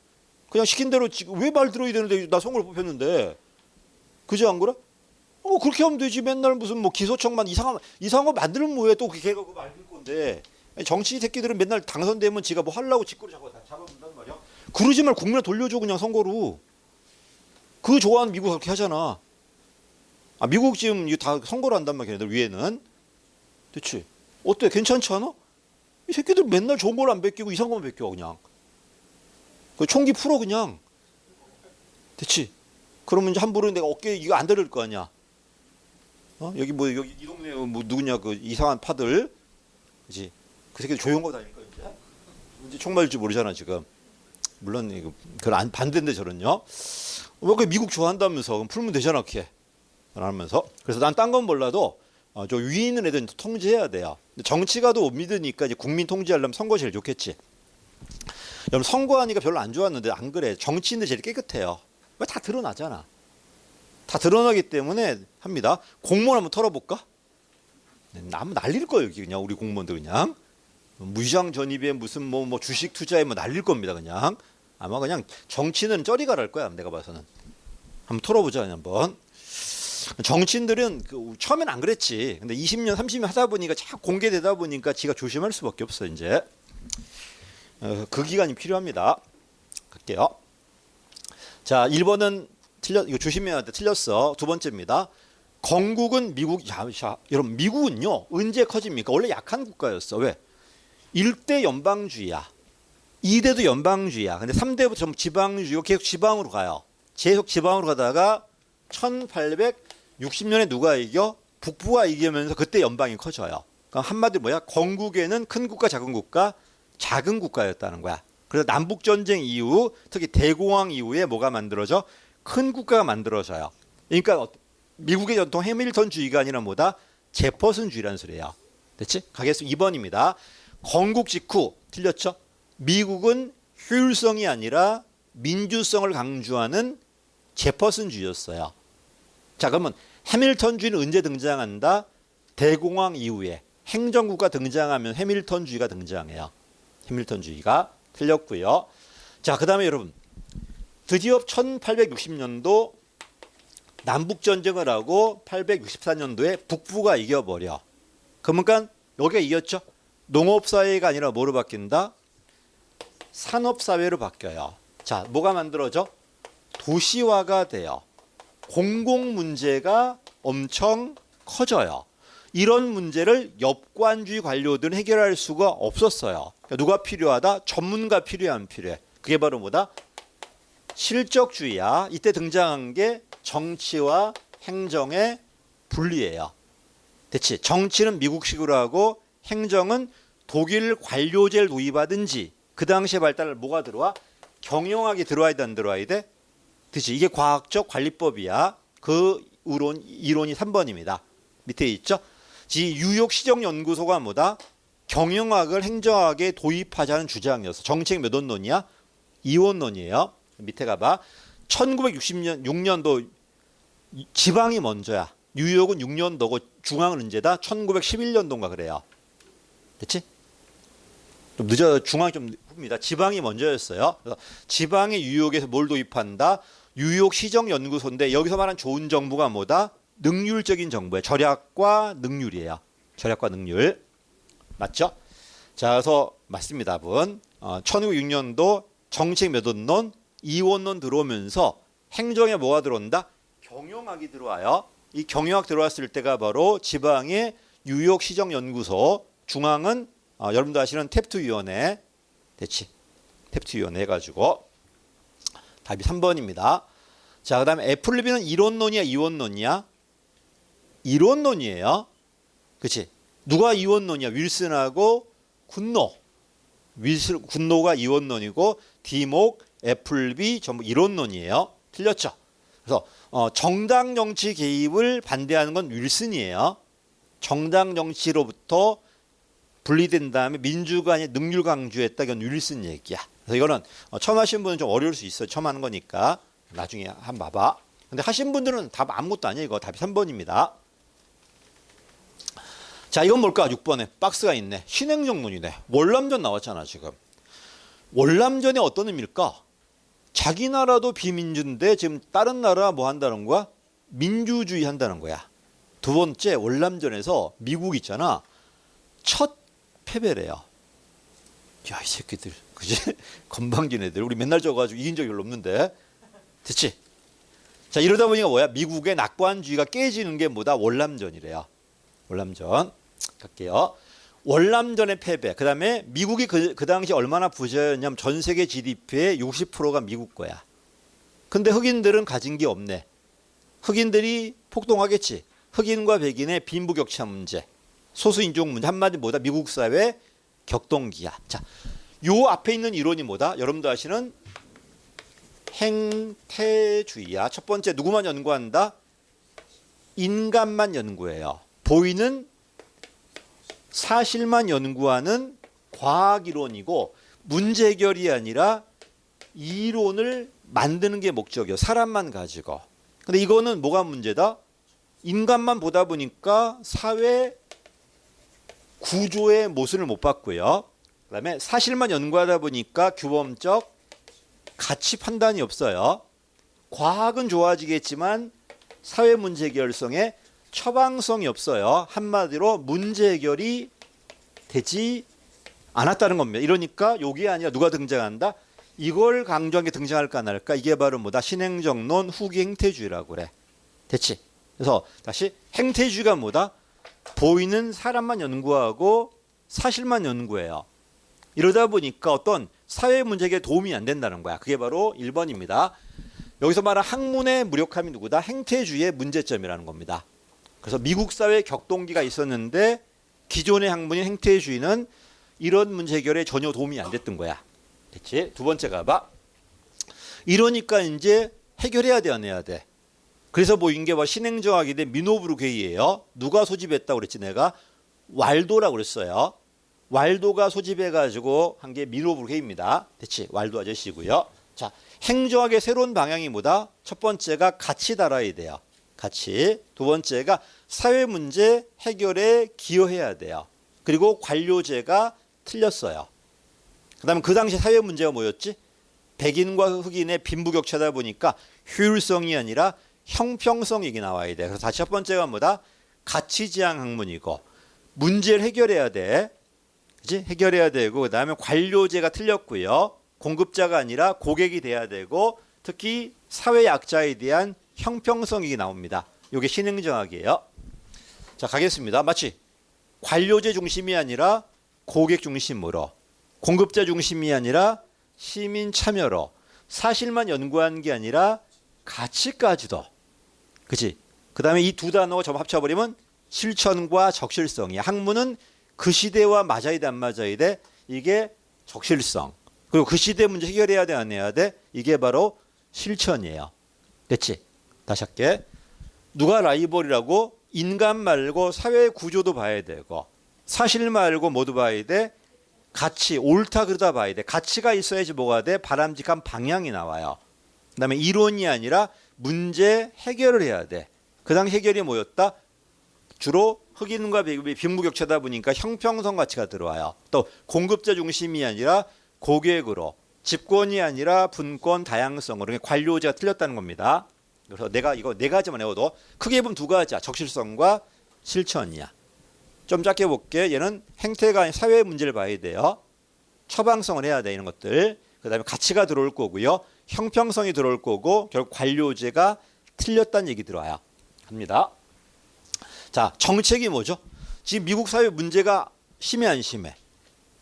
그냥 시킨 대로 왜 말 들어야 되는데 나 선거를 뽑혔는데. 그지 안 그래? 그렇게 하면 되지. 맨날 무슨 뭐 기소청만 이상한 거 만들면 뭐해. 또 걔가 그거 만들 건데. 정치 새끼들은 맨날 당선되면 지가 뭐 하려고 직구를 잡아준단 말이야. 그러지 말고 국민을 돌려줘 그냥 선거로. 그 좋아하는 미국 그렇게 하잖아. 미국 지금 다 선거를 한단 말이야 걔네들 위에는. 그렇지? 어때? 괜찮지 않아? 이 새끼들 맨날 좋은 걸 안 베끼고 이상한 것만 베껴 그냥. 그 총기 풀어 그냥. 됐지? 그러면 이제 함부로 내가 어깨에 이거 안 들을 거 아니야. 여기 이 동네 뭐 누구냐 그 이상한 파들. 그지? 그 새끼들 조용한 거 다니까 이제 총 맞을지 모르잖아 지금. 물론 이거 그걸 반대인데 저런요. 왜 미국 좋아한다면서 그럼 풀면 되잖아 이렇게. 하면서. 그래서 난 딴 건 몰라도 저 위에 있는 애들은 통제해야 돼요. 정치가도 못 믿으니까 이제 국민 통제하려면 선거 제일 좋겠지. 여러분 선거하니까 별로 안 좋았는데 안 그래. 정치인들 제일 깨끗해요. 왜 다 드러나잖아. 다 드러나기 때문에 합니다. 공무원 한번 털어볼까? 한번 날릴 거예요 여기 그냥 우리 공무원들 그냥. 무시장 전입에 무슨 뭐 주식 투자에 뭐 날릴 겁니다 그냥. 아마 그냥 정치는 쩌리가랄 거야 내가 봐서는. 한번 털어보자 한번. 정치인들은 처음엔 안 그랬지. 근데 20년 30년 하다 보니까 자꾸 공개되다 보니까 지가 조심할 수밖에 없어 이제. 그 기간이 필요합니다. 갈게요. 자, 1번은 이거 조심해야 돼. 틀렸어. 두 번째입니다. 건국은 미국, 자, 여러분, 미국은요, 언제 커집니까? 원래 약한 국가였어. 왜? 1대 연방주의야. 2대도 연방주의야. 근데 3대부터 전부 지방주의고 계속 지방으로 가요. 계속 지방으로 가다가 1860년에 누가 이겨? 북부가 이기면서 그때 연방이 커져요. 그러니까 한마디로 뭐야? 건국에는 큰 국가, 작은 국가, 작은 국가였다는 거야. 그래서 남북전쟁 이후, 특히 대공황 이후에 뭐가 만들어져? 큰 국가가 만들어져요. 그러니까 미국의 전통 해밀턴주의가 아니라 뭐다? 제퍼슨주의라는 소리예요. 됐지? 가겠습니다. 2번입니다. 건국 직후 틀렸죠? 미국은 효율성이 아니라 민주성을 강조하는 제퍼슨주의였어요. 자, 그러면 해밀턴주의는 언제 등장한다? 대공황 이후에 행정국가 등장하면 해밀턴주의가 등장해요. 해밀턴주의가 틀렸고요. 자, 그 다음에 여러분 드디어 1860년도 남북전쟁을 하고 864년도에 북부가 이겨버려. 그러니까 여기가 이겼죠. 농업사회가 아니라 뭐로 바뀐다? 산업사회로 바뀌어요. 자, 뭐가 만들어져? 도시화가 돼요. 공공문제가 엄청 커져요. 이런 문제를 역관주의 관료들은 해결할 수가 없었어요. 그러니까 누가 필요하다? 전문가 필요해, 안 필요해? 그게 바로 뭐다? 실적주의야. 이때 등장한 게 정치와 행정의 분리예요. 대체 정치는 미국식으로 하고 행정은 독일 관료제를 도입하든지 그 당시에 발달을 뭐가 들어와? 경영학이 들어와야 돼, 안 들어와야 돼? 그치? 이게 과학적 관리법이야. 그 이론이 3번입니다. 밑에 있죠? 이 뉴욕 시정연구소가 뭐다? 경영학을 행정학에 도입하자는 주장이었어. 정책 몇 원론이야? 2원론이에요. 밑에 가봐. 1966년도 지방이 먼저야. 뉴욕은 6년도고 중앙은 언제다? 1911년도인가 그래요. 됐지? 좀 늦어, 중앙이 좀 흡니다. 지방이 먼저였어요. 그래서 지방이 뉴욕에서 뭘 도입한다? 뉴욕 시정연구소인데 여기서 말한 좋은 정부가 뭐다? 능률적인 정부예요. 절약과 능률이에요. 절약과 능률. 맞죠? 자, 그래서 맞습니다, 분. 1906년도 정책 몇 원론, 2원론 들어오면서 행정에 뭐가 들어온다? 경영학이 들어와요. 이 경영학 들어왔을 때가 바로 지방의 뉴욕 시정연구소, 중앙은 여러분도 아시는 탭트위원회, 됐지? 탭트위원회 해가지고 답이 3번입니다. 자, 그 다음에 애플비는 1원론이야, 2원론이야? 1원론이에요. 그치? 누가 2원론이야? 윌슨하고 굿노. 굿노가 2원론이고 디목, 애플비 전부 1원론이에요. 틀렸죠? 그래서 정당 정치 개입을 반대하는 건 윌슨이에요. 정당 정치로부터 분리된 다음에 민주관의 능률 강조했다. 이건 윌슨 얘기야. 그래서 이거는 처음 하신 분은 좀 어려울 수 있어요. 처음 하는 거니까 나중에 한번 봐봐. 근데 하신 분들은 답 아무것도 아니에요. 이거 답이 3번입니다. 자, 이건 뭘까? 6번에 박스가 있네. 신행정론이네. 월남전 나왔잖아 지금. 월남전이 어떤 의미일까? 자기 나라도 비민주인데 지금 다른 나라 뭐 한다는 거야? 민주주의 한다는 거야. 두 번째, 월남전에서 미국 있잖아. 첫 패배래요. 야, 이 새끼들. 그지? 건방진 애들. 우리 맨날 져가지고 이긴 적이 별로 없는데. 됐지? 자, 이러다 보니까 뭐야? 미국의 낙관주의가 깨지는 게 뭐다? 월남전이래요. 월남전. 갈게요. 월남전의 패배. 그 다음에 미국이 그 당시 얼마나 부자였냐면 전 세계 GDP의 60%가 미국 거야. 근데 흑인들은 가진 게 없네. 흑인들이 폭동하겠지. 흑인과 백인의 빈부격차 문제. 소수인종 문제. 한마디 뭐다? 미국 사회 격동기야. 자, 요 앞에 있는 이론이 뭐다? 여러분도 아시는 행태주의야. 첫 번째 누구만 연구한다? 인간만 연구해요. 보이는 사실만 연구하는 과학이론이고 문제 해결이 아니라 이론을 만드는 게 목적이에요. 사람만 가지고. 근데 이거는 뭐가 문제다? 인간만 보다 보니까 사회 구조의 모순을 못 봤고요. 그 다음에 사실만 연구하다 보니까 규범적 가치 판단이 없어요. 과학은 좋아지겠지만 사회 문제 해결성에 처방성이 없어요. 한마디로 문제 해결이 되지 않았다는 겁니다. 이러니까 여기 아니라 누가 등장한다? 이걸 강조한 게 등장할까 안 할까? 이게 바로 뭐다? 신행정론 후기 행태주의라고 그래. 됐지? 그래서 다시 행태주의가 뭐다? 보이는 사람만 연구하고 사실만 연구해요. 이러다 보니까 어떤 사회 문제 해결에 도움이 안 된다는 거야. 그게 바로 1번입니다. 여기서 말한 학문의 무력함이 누구다? 행태주의의 문제점이라는 겁니다. 그래서 미국 사회에 격동기가 있었는데 기존의 학문인 행태주의는 이런 문제 해결에 전혀 도움이 안 됐던 거야. 됐지? 두 번째 가봐. 이러니까 이제 해결해야 돼, 안 해야 돼? 그래서 모인 게 뭐 신행정학인데 미노브르 괴이예요. 누가 소집했다고 그랬지 내가? 왈도라고 그랬어요. 왈도가 소집해가지고 한 게 미노브르 괴이입니다. 됐지? 왈도 아저씨고요. 자, 행정학의 새로운 방향이 뭐다? 첫 번째가 가치 달아야 돼요. 가치. 두 번째가 사회 문제 해결에 기여해야 돼요. 그리고 관료제가 틀렸어요. 그다음에 그 당시 사회 문제가 뭐였지? 백인과 흑인의 빈부격차다 보니까 효율성이 아니라 형평성 얘기 나와야 돼. 그래서 다시 첫 번째가 뭐다? 가치지향 학문이고 문제를 해결해야 돼. 그치? 해결해야 되고 그다음에 관료제가 틀렸고요. 공급자가 아니라 고객이 돼야 되고 특히 사회 약자에 대한 형평성이 나옵니다. 이게 신행정학이에요. 자, 가겠습니다. 마치 관료제 중심이 아니라 고객 중심으로 공급자 중심이 아니라 시민 참여로 사실만 연구한 게 아니라 가치까지도. 그치? 그 다음에 이 두 단어가 전부 합쳐버리면 실천과 적실성이야. 학문은 그 시대와 맞아야 돼, 안 맞아야 돼? 이게 적실성. 그리고 그 시대 문제 해결해야 돼, 안 해야 돼? 이게 바로 실천이에요. 됐지? 다시 할게. 누가 라이벌이라고? 인간 말고 사회 구조도 봐야 되고 사실 말고 모두 봐야 돼. 가치, 옳다 그러다 봐야 돼. 가치가 있어야지 뭐가 돼? 바람직한 방향이 나와요. 그 다음에 이론이 아니라 문제 해결을 해야 돼. 그 당시 해결이 뭐였다? 주로 흑인과 빈부격차다 보니까 형평성 가치가 들어와요. 또 공급자 중심이 아니라 고객으로, 집권이 아니라 분권 다양성으로 관료제가 틀렸다는 겁니다. 그래서 내가 이거 네 가지만 외워도 크게 보면 두 가지야. 적실성과 실천이야. 좀 작게 볼게. 얘는 행태가 아닌 사회 문제를 봐야 돼요. 처방성을 해야 돼, 이런 것들. 그 다음에 가치가 들어올 거고요. 형평성이 들어올 거고 결국 관료제가 틀렸다는 얘기 들어와요. 합니다. 자, 정책이 뭐죠? 지금 미국 사회 문제가 심해 안 심해?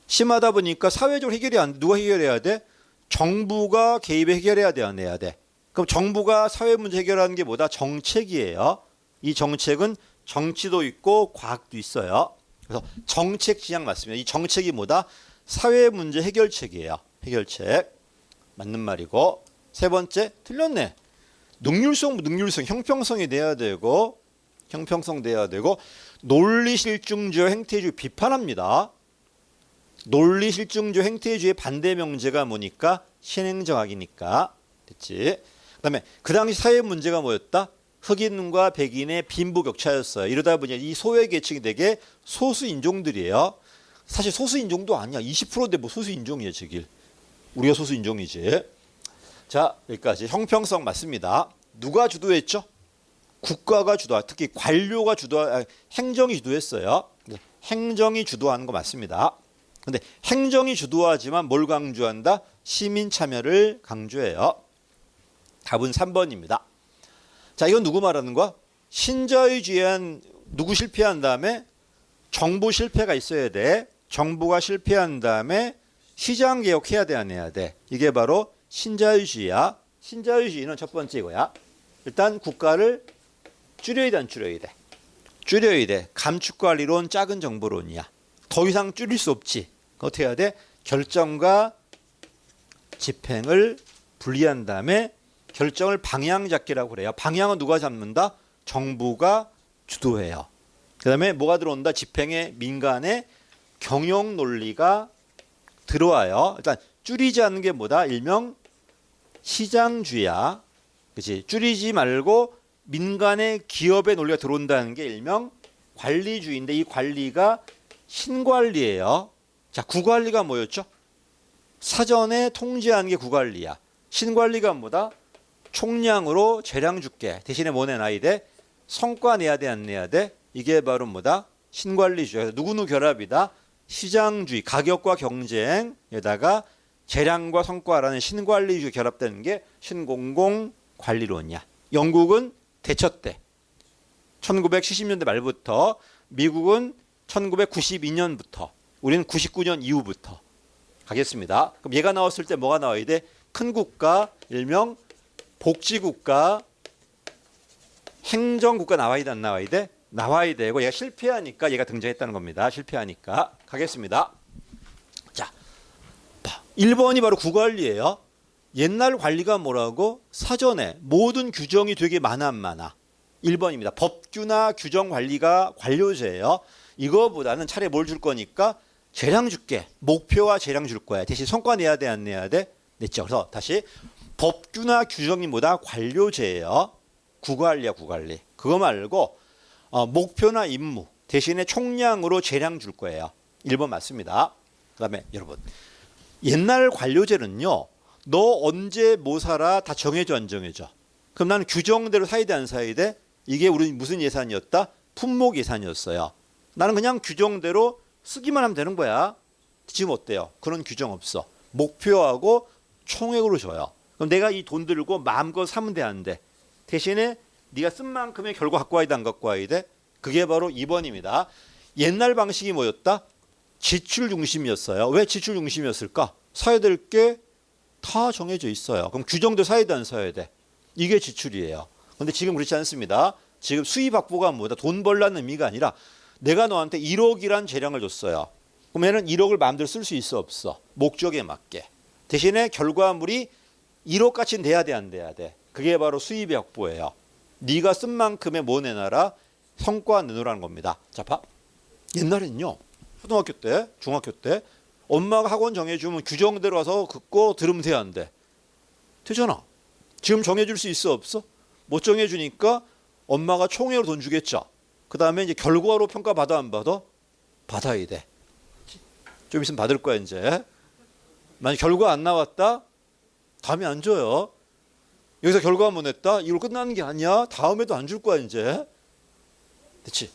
심하다 보니까 사회적으로 해결이 안 돼. 누가 해결해야 돼? 정부가 개입해 해결해야 돼, 안 해야 돼? 그럼 정부가 사회 문제 해결하는 게 뭐다? 정책이에요. 이 정책은 정치도 있고 과학도 있어요. 그래서 정책 지향 맞습니다. 이 정책이 뭐다? 사회 문제 해결책이에요. 해결책. 맞는 말이고. 세 번째, 틀렸네. 능률성, 형평성이 돼야 되고 형평성 돼야 되고 논리실증주의 행태주의 비판합니다. 논리실증주의 행태주의 반대 명제가 뭐니까? 신행정학이니까. 됐지? 그다음에 그 당시 사회 문제가 뭐였다? 흑인과 백인의 빈부격차였어요. 이러다 보니 이 소외 계층이 되게 소수 인종들이에요. 사실 소수 인종도 아니야. 20%인데 뭐 소수 인종이야, 저길. 우리가 소수 인종이지. 자, 여기까지. 형평성 맞습니다. 누가 주도했죠? 국가가 주도하, 특히 관료가 행정이 주도했어요. 행정이 주도하는 거 맞습니다. 근데 행정이 주도하지만 뭘 강조한다? 시민 참여를 강조해요. 답은 3번입니다. 자, 이건 누구 말하는 거야? 신자유주의한 누구 실패한 다음에 정부 실패가 있어야 돼. 정부가 실패한 다음에 시장 개혁해야 돼, 안 해야 돼? 이게 바로 신자유주의야. 신자유주의는 첫 번째 이거야. 일단 국가를 줄여야 돼, 안 줄여야 돼? 줄여야 돼. 감축관리론, 작은 정보론이야. 더 이상 줄일 수 없지. 어떻게 해야 돼? 결정과 집행을 분리한 다음에 결정을 방향 잡기라고 그래요. 방향은 누가 잡는다? 정부가 주도해요. 그 다음에 뭐가 들어온다? 집행에 민간의 경영 논리가 들어와요. 일단 줄이지 않는 게 뭐다? 일명 시장주의야. 그치? 줄이지 말고 민간의 기업의 논리가 들어온다는 게 일명 관리주의인데 이 관리가 신관리예요. 자, 구관리가 뭐였죠? 사전에 통제하는 게 구관리야. 신관리가 뭐다? 총량으로 재량 줄게. 대신에 뭐 내놔야 돼? 성과 내야 돼, 안 내야 돼? 이게 바로 뭐다? 신관리주의. 누구누구 결합이다? 시장주의, 가격과 경쟁에다가 재량과 성과라는 신관리주의 결합되는 게 신공공관리론이야. 영국은 대처 때 1970년대 말부터, 미국은 1992년부터, 우리는 99년 이후부터 가겠습니다. 그럼 얘가 나왔을 때 뭐가 나와야 돼? 큰 국가, 일명 복지국가, 행정국가 나와야 돼, 안 나와야 돼? 나와야 되고, 얘가 실패하니까 얘가 등장했다는 겁니다. 실패하니까. 가겠습니다. 자, 1번이 바로 구관리예요. 옛날 관리가 뭐라고? 사전에 모든 규정이 되게 많아 안 많아? 1번입니다. 법규나 규정 관리가 관료제예요. 이거보다는 차라리 뭘 줄 거니까 재량 줄게. 목표와 재량 줄 거야. 대신 성과 내야 돼, 안 내야 돼? 냈죠. 그래서 다시 법규나 규정이 뭐다? 관료제예요. 구관리야, 구관리. 그거 말고 목표나 임무 대신에 총량으로 재량 줄 거예요. 1번 맞습니다. 그다음에 여러분, 옛날 관료제는요, 너 언제 뭐 사라 다 정해져, 안 정해져? 그럼 나는 규정대로 사야 돼, 안 사야 돼? 이게 우리 무슨 예산이었다? 품목 예산이었어요. 나는 그냥 규정대로 쓰기만 하면 되는 거야. 지금 어때요? 그런 규정 없어. 목표하고 총액으로 줘요. 그럼 내가 이 돈 들고 마음껏 사면 돼, 안 돼? 대신에 네가 쓴 만큼의 결과 갖고 와야 돼, 안 갖고 와야 돼? 그게 바로 2번입니다. 옛날 방식이 뭐였다? 지출 중심이었어요. 왜 지출 중심이었을까? 사야 될 게 다 정해져 있어요. 그럼 규정도 사야 돼, 안 사야 돼? 이게 지출이에요. 그런데 지금 그렇지 않습니다. 지금 수입 확보가 뭐다? 돈 벌라는 의미가 아니라 내가 너한테 1억이란 재량을 줬어요. 그럼 얘는 1억을 마음대로 쓸 수 있어, 없어? 목적에 맞게. 대신에 결과물이 1억까지는 돼야 돼, 안 돼야 돼? 그게 바로 수입의 확보예요. 네가 쓴 만큼의 뭐 내놔라? 성과 내놓으라는 겁니다. 자, 봐. 옛날에는요, 초등학교 때, 중학교 때 엄마가 학원 정해주면 규정대로 와서 긋고 들으면 돼, 안 돼? 되잖아. 지금 정해줄 수 있어, 없어? 못 정해주니까 엄마가 총회로 돈 주겠죠. 그 다음에 이제 결과로 평가 받아, 안 받아? 받아야 돼. 좀 있으면 받을 거야, 이제. 만약 결과 안 나왔다? 다음에 안 줘요. 여기서 결과 못 냈다? 이걸로 끝나는 게 아니야. 다음에도 안 줄 거야, 이제. 그렇지?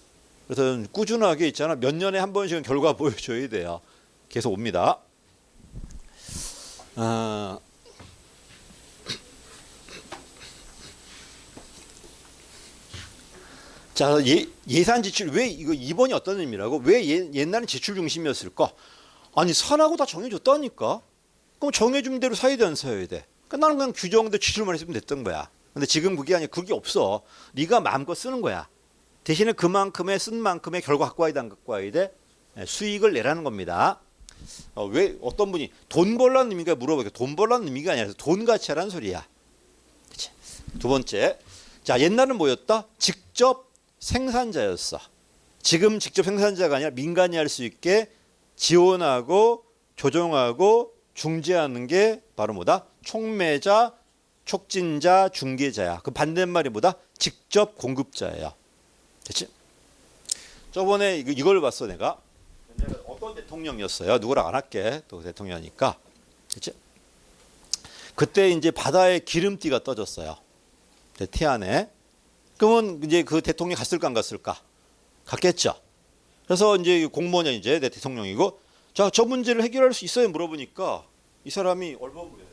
그래서 꾸준하게 있잖아. 몇 년에 한 번씩은 결과 보여줘야 돼요. 계속 옵니다. 자, 예산 지출, 왜 이거 2번이 어떤 의미라고? 왜 옛날엔 지출 중심이었을까? 아니, 사라고 다 정해줬다니까. 그럼 정해준 대로 사야 돼, 안 사야 돼? 그러니까 나는 그냥 규정대 지출만 했으면 됐던 거야. 근데 지금 그게 아니야. 그게 없어. 네가 마음껏 쓰는 거야. 대신에 그만큼의 쓴 만큼의 결과 갖고 와야 돼, 안 갖고 와야 돼? 수익을 내라는 겁니다. 왜 어떤 분이 돈 벌라는 의미가 물어보니까 돈 벌라는 의미가 아니라 돈 같이 하라는 소리야. 그치? 두 번째, 자, 옛날은 뭐였다? 직접 생산자였어. 지금 직접 생산자가 아니라 민간이 할 수 있게 지원하고 조정하고 중재하는 게 바로 뭐다? 촉매자, 촉진자, 중개자야. 그 반대말이 뭐다? 직접 공급자예요. 됐지? 저번에 이걸 봤어, 내가 어떤 대통령이었어요? 누구랑 안 할게. 또 대통령이니까. 됐지? 그때 이제 바다에 기름띠가 떠졌어요. 태안에. 그러면 이제 그 대통령이 갔을까, 안 갔을까? 갔겠죠. 그래서 이제 공무원이 이제 내 대통령이고, 자, 저 문제를 해결할 수 있어요? 물어보니까 이 사람이 얼버무려요.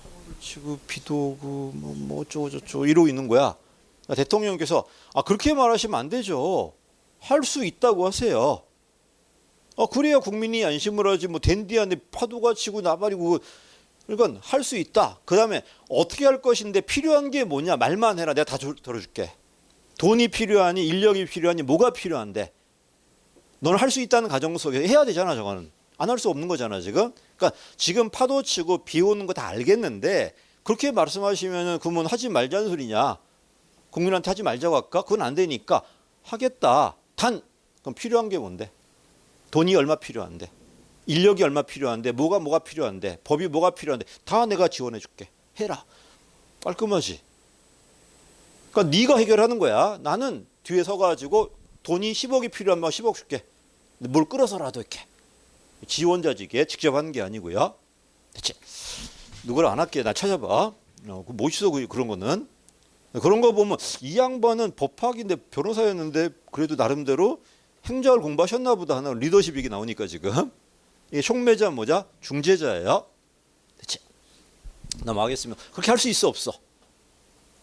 파도를 치고 비도 오고 뭐 어쩌고 저쩌고 이러고 있는 거야. 그러니까 대통령께서 그렇게 말하시면 안 되죠. 할 수 있다고 하세요. 그래야 국민이 안심을 하지. 뭐 댄디 안에 파도가 치고 나발이고. 그러니까 할 수 있다. 그 다음에 어떻게 할 것인데 필요한 게 뭐냐? 말만 해라. 내가 다 들어줄게. 돈이 필요하니, 인력이 필요하니, 뭐가 필요한데? 너는 할 수 있다는 가정 속에서 해야 되잖아, 저거는. 안 할 수 없는 거잖아, 지금. 그러니까 지금 파도 치고 비 오는 거 다 알겠는데 그렇게 말씀하시면은 그러면 하지 말자는 소리냐? 국민한테 하지 말자고 할까? 그건 안 되니까 하겠다. 단 그럼 필요한 게 뭔데? 돈이 얼마 필요한데? 인력이 얼마 필요한데? 뭐가 필요한데? 법이 뭐가 필요한데? 다 내가 지원해 줄게. 해라. 깔끔하지? 그러니까 네가 해결하는 거야. 나는 뒤에 서가지고 돈이 10억이 필요하면 10억 줄게. 뭘 끌어서라도 이렇게. 지원자직에 직접 하는 게 아니고요. 대체 누구를 안 할게. 나 찾아봐. 멋있어 그런 거는. 그런 거 보면 이 양반은 법학인데 변호사였는데 그래도 나름대로 행정을 공부하셨나 보다 하는 리더십이 나오니까 지금. 이게 촉매자 뭐자? 중재자예요. 됐지? 넘어가겠습니다. 그렇게 할 수 있어 없어?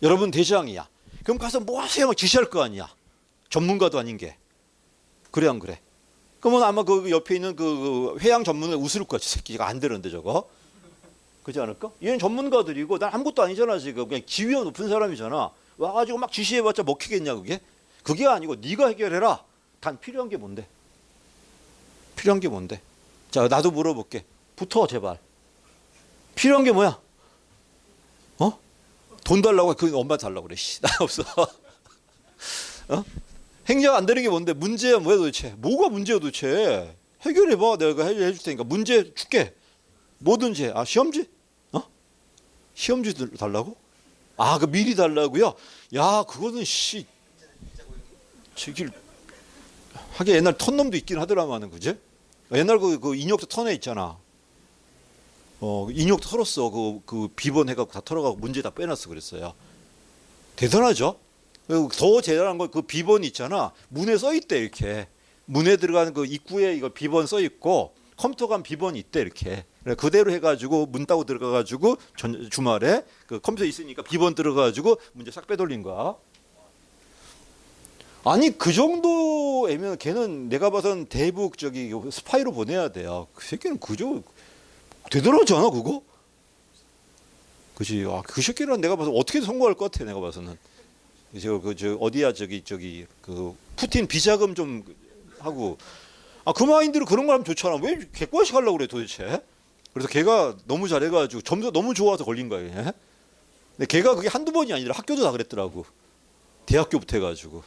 여러분 대장이야. 그럼 가서 뭐 하세요? 막 지시할 거 아니야. 전문가도 아닌 게. 그래 안 그래? 그러면 아마 그 옆에 있는 그 회양 전문가 웃을 거야. 저 새끼가 안 되는데 저거. 그렇지 않을까? 얘는 전문가들이고 난 아무것도 아니잖아 지금. 그냥 지위가 높은 사람이잖아. 와가지고 막 지시해봤자 먹히겠냐 그게? 그게 아니고 네가 해결해라. 단 필요한 게 뭔데? 필요한 게 뭔데? 자 나도 물어볼게. 붙어 제발. 필요한 게 뭐야? 어? 돈 달라고 그 엄마 달라고 그래. 씨, 나 없어. 어? 행정 안 되는 게 뭔데? 문제야 뭐야 도대체? 뭐가 문제야 도대체? 해결해봐. 내가 해줄 테니까. 문제 줄게. 뭐든지. 아 시험지? 어? 시험지 달라고? 아 그 미리 달라고요? 야 그거는 씨. 저기 하긴 옛날 턴놈도 있긴 하더라마는 그지? 옛날 그 인력도 턴에 있잖아. 인력도 털었어. 그 비번 해갖고 다 털어가고 문제 다 빼놨어 그랬어요. 대단하죠? 더 대단한 건 그 비번이 있잖아. 문에 써 있대 이렇게. 문에 들어가는 그 입구에 이거 비번 써 있고 컴퓨터 간 비번이 있대 이렇게. 그대로 해가지고 문 따고 들어가가지고 주말에 그 컴퓨터 있으니까 비번 들어가가지고 문제 싹 빼돌린 거야. 아니 그 정도면 걔는 내가 봐선 대북 저기 스파이로 보내야 돼요. 그 새끼는 그저 대단하지 않아 그거? 그지? 그 새끼는 내가 봐서 어떻게든 성공할 것 같아 내가 봐서는. 저 어디야 저기 그 푸틴 비자금 좀 하고 그 마인드로 그런 거 하면 좋잖아. 왜 객관식 하려고 그래 도대체? 그래서 걔가 너무 잘해가지고 점수가 너무 좋아서 걸린 거야. 얘. 근데 걔가 그게 한두 번이 아니라 학교도 다 그랬더라고. 대학교부터 해가지고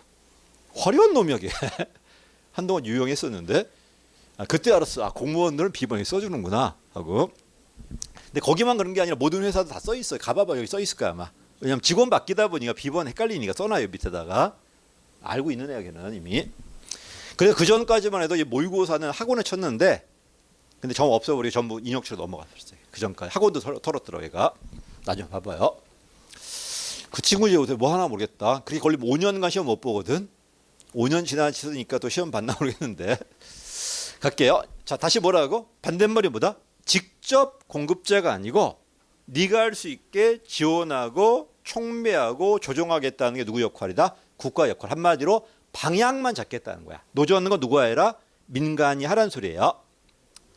화려한 놈이야 걔. 한동안 유용했었는데 그때 알았어. 공무원들은 비번에 써주는구나 하고. 근데 거기만 그런 게 아니라 모든 회사도 다 써 있어요. 가봐봐 여기 써 있을 거야 아마. 왜냐면 직원 바뀌다 보니까 비번 헷갈리니까 써놔요 밑에다가. 알고 있는 애야 걔는 이미. 그래서 그 전까지만 해도 모의고사는 학원에 쳤는데 근데 정 없어버리고 전부 인역치로 넘어갔었어요. 그 전까지 학원도 털었더라고 얘가. 나중에 봐봐요. 그 친구 이제 뭐 하나 모르겠다. 그게 걸리면 5년간 시험 못 보거든. 5년 지나치니까 또 시험 봤나 모르겠는데. 갈게요. 자 다시 뭐라고? 반대말이 뭐다? 직접 공급자가 아니고 네가 할 수 있게 지원하고 촉매하고 조정하겠다는 게 누구 역할이다? 국가 역할. 한마디로 방향만 잡겠다는 거야. 노조하는 건 누가 해라? 민간이 하라는 소리예요.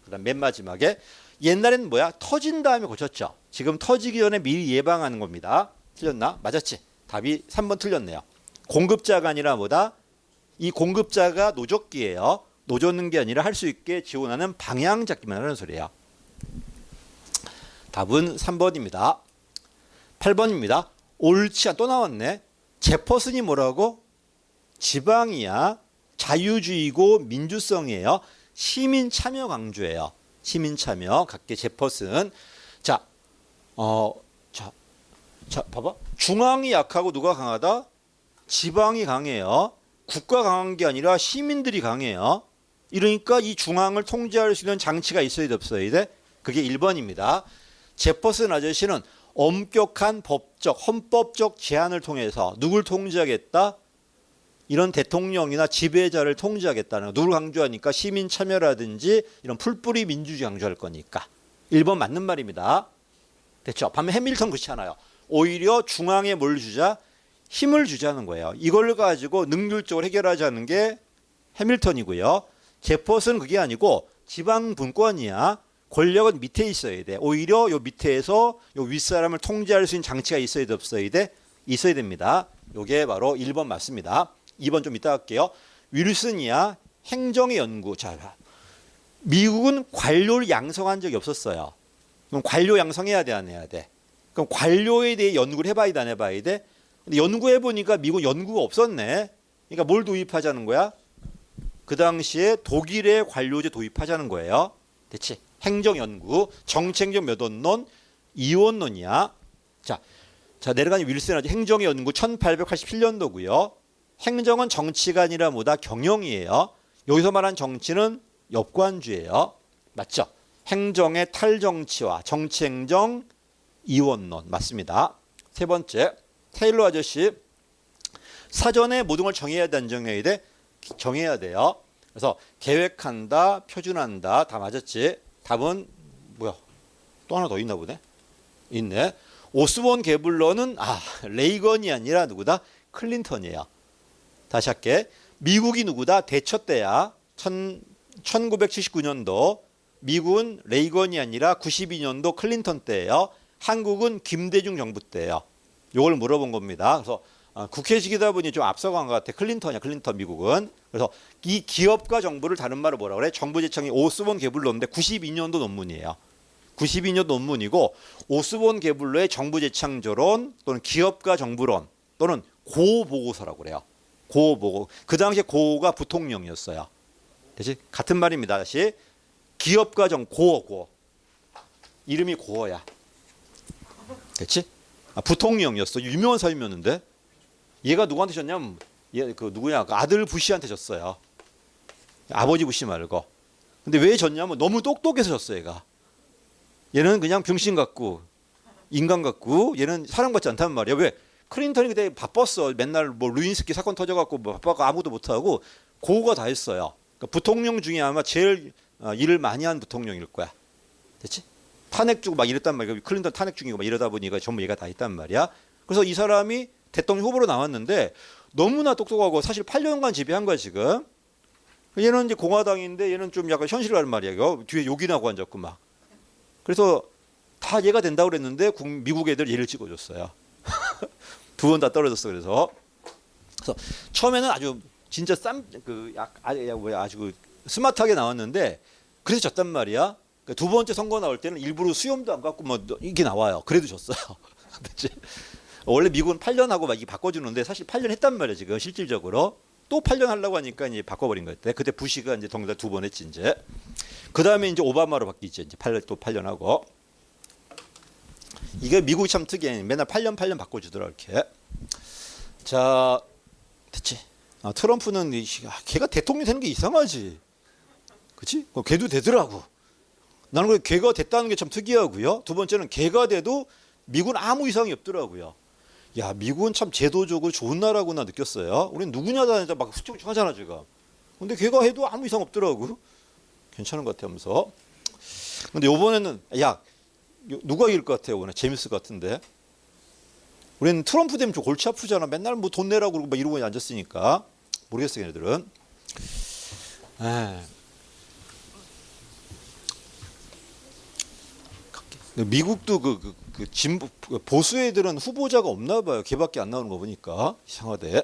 그다음 맨 마지막에 옛날에는 뭐야? 터진 다음에 고쳤죠. 지금 터지기 전에 미리 예방하는 겁니다. 틀렸나? 맞았지? 답이 3번 틀렸네요. 공급자가 아니라 뭐다? 이 공급자가 노조기예요. 노조는 게 아니라 할 수 있게 지원하는 방향 잡기만 하는 소리예요. 답은 3번입니다. 8번입니다. 옳지 않 또 나왔네. 제퍼슨이 뭐라고? 지방이야. 자유주의고 민주성이에요. 시민 참여 강조예요. 시민 참여. 각계 제퍼슨. 자, 봐봐. 중앙이 약하고 누가 강하다? 지방이 강해요. 국가 강한 게 아니라 시민들이 강해요. 이러니까 이 중앙을 통제할 수 있는 장치가 있어야 돼 없어야 돼? 그게 1번입니다. 제퍼슨 아저씨는 엄격한 법적, 헌법적 제한을 통해서 누굴 통제하겠다? 이런 대통령이나 지배자를 통제하겠다는 누굴 강조하니까 시민 참여라든지 이런 풀뿌리 민주주의 강조할 거니까 1번 맞는 말입니다. 됐죠? 반면 해밀턴 그렇지 않아요. 오히려 중앙에 뭘 주자? 힘을 주자는 거예요. 이걸 가지고 능률적으로 해결하자는 게 해밀턴이고요. 제퍼슨은 그게 아니고 지방 분권이야. 권력은 밑에 있어야 돼. 오히려 요 밑에서 요 윗사람을 통제할 수 있는 장치가 있어야 돼 없어야 돼? 있어야 됩니다. 요게 바로 1번 맞습니다. 2번 좀 이따 할게요. 윌슨이야. 행정의 연구. 자, 미국은 관료를 양성한 적이 없었어요. 그럼 관료 양성해야 돼, 안 해야 돼? 그럼 관료에 대해 연구를 해봐야 돼, 안 해봐야 돼? 근데 연구해보니까 미국 연구가 없었네. 그러니까 뭘 도입하자는 거야? 그 당시에 독일의 관료제 도입하자는 거예요. 됐지? 행정연구, 정책적 몇원론, 이원론이야. 자 내려가는 윌슨하지. 행정의 연구 1887년도고요. 행정은 정치가 아니라 뭐다? 경영이에요. 여기서 말한 정치는 역관주예요. 맞죠? 행정의 탈정치와 정치행정 이원론 맞습니다. 세 번째, 테일러 아저씨. 사전에 모든 걸 정해야 돼, 안 정해야 돼? 정해야 돼요. 그래서 계획한다, 표준한다 다 맞았지. 답은 뭐야? 또 하나 더 있나 보네. 있네. 오스본 게블러는 레이건이 아니라 누구다? 클린턴이에요. 다시 할게. 미국이 누구다? 대처 때야. 1979년도 미국은 레이건이 아니라 92년도 클린턴 때예요. 한국은 김대중 정부 때예요. 요걸 물어본 겁니다. 그래서 국회직이다 보니 좀 앞서간 것 같아. 클린턴이야, 클린턴 미국은. 그래서 이 기업과 정부를 다른 말로 뭐라 그래? 정부제청이 오스본 게블러인데 92년도 논문이에요. 92년 논문이고 오스본 게블러의 정부재창조론 또는 기업가 정부론 또는 고보고서라고 그래요. 고보고. 그 당시에 고가 부통령이었어요. 대신 같은 말입니다. 다시 기업가 고. 이름이 고어야. 그렇지? 부통령이었어. 유명한 사람이었는데 얘가 누구한테 줬냐면 얘 그 누구냐? 그 아들 부시한테 줬어요. 아버지 부시 말고. 근데 왜 줬냐면 너무 똑똑해서 줬어 얘가. 얘는 그냥 병신 같고 인간 같고 얘는 사랑받지 않단 말이야. 왜? 클린턴이 그때 바빴어. 맨날 뭐 루인스키 사건 터져갖고 뭐 바빠서 아무도 못하고 고가 다 했어요. 그러니까 부통령 중에 아마 제일 일을 많이 한 부통령일 거야. 됐지? 탄핵 주고 막 이랬단 말이야. 클린턴 탄핵 중이고 막 이러다 보니까 전부 얘가 다 했단 말이야. 그래서 이 사람이 대통령 후보로 나왔는데 너무나 똑똑하고 사실 8년간 지배한 거야 지금. 얘는 이제 공화당인데 얘는 좀 약간 현실을 하는 말이야. 이거 뒤에 욕이나 하고 앉았고 막. 그래서 다 얘가 된다고 그랬는데 미국 애들 얘를 찍어줬어요. 두 번 다 떨어졌어. 그래서 처음에는 아주 진짜 아주 스마트하게 나왔는데 그래서 졌단 말이야. 그러니까 두 번째 선거 나올 때는 일부러 수염도 안 갖고 뭐 이게 나와요. 그래도 졌어요. 그렇지? 원래 미국은 8년 하고 막 이게 바꿔주는데 사실 8년 했단 말이야 지금 실질적으로. 또 8년 하려고 하니까 이제 바꿔버린 거였대. 그때 부시가 이제 동작 두 번 했지 이제. 그 다음에 이제 오바마로 바뀌지 이제 8년 하고. 이게 미국이 참 특이해. 맨날 8년 바꿔주더라 이렇게. 자, 됐지. 트럼프는 걔가 대통령 되는 게 이상하지. 그렇지? 걔도 되더라고. 나는 그래 걔가 됐다는 게 참 특이하고요. 두 번째는 걔가 돼도 미국은 아무 이상이 없더라고요. 야, 미국은 참 제도적으로 좋은 나라구나 느꼈어요. 우리는 누구냐 다니자 막 수척하잖아 지금. 근데 걔가 해도 아무 이상 없더라고. 괜찮은 것 같아면서. 근데 요번에는 야 누가 이길 것 같아요? 이번에 재밌을 것 같은데. 우리는 트럼프 되면 좀 골치 아프잖아. 맨날 뭐 돈 내라고 그러고 막 이러고 앉았으니까. 모르겠어 얘네들은. 미국도 진보 보수 애들은 후보자가 없나 봐요. 걔밖에 안 나오는 거 보니까 이상하대.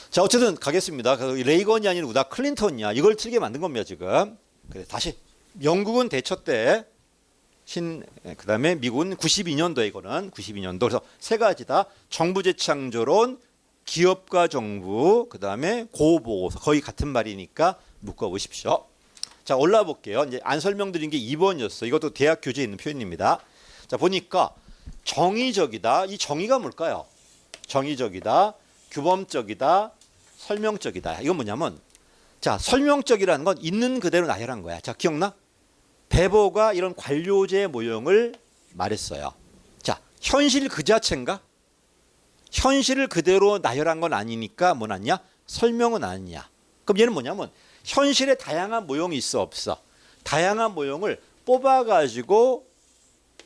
자 어쨌든 가겠습니다. 레이건이 아닌 우다 클린턴이야. 이걸 틀게 만든 겁니다 지금. 그래 다시 영국은 대처 때 그다음에 미국은 92년도에 이거는 92년도. 그래서 세 가지다. 정부 재창조론, 기업가 정부, 그다음에 고보고서 거의 같은 말이니까 묶어 보십시오. 자 올라 볼게요. 이제 안 설명드린 게 2번이었어. 이것도 대학 교재에 있는 표현입니다. 자 보니까 정의적이다. 이 정의가 뭘까요? 정의적이다, 규범적이다, 설명적이다. 이건 뭐냐면 자 설명적이라는 건 있는 그대로 나열한 거야. 자 기억나? 베버가 이런 관료제 모형을 말했어요. 자 현실 그 자체인가? 현실을 그대로 나열한 건 아니니까 뭐 났냐? 설명은 아니냐. 그럼 얘는 뭐냐면 현실에 다양한 모형이 있어 없어? 다양한 모형을 뽑아가지고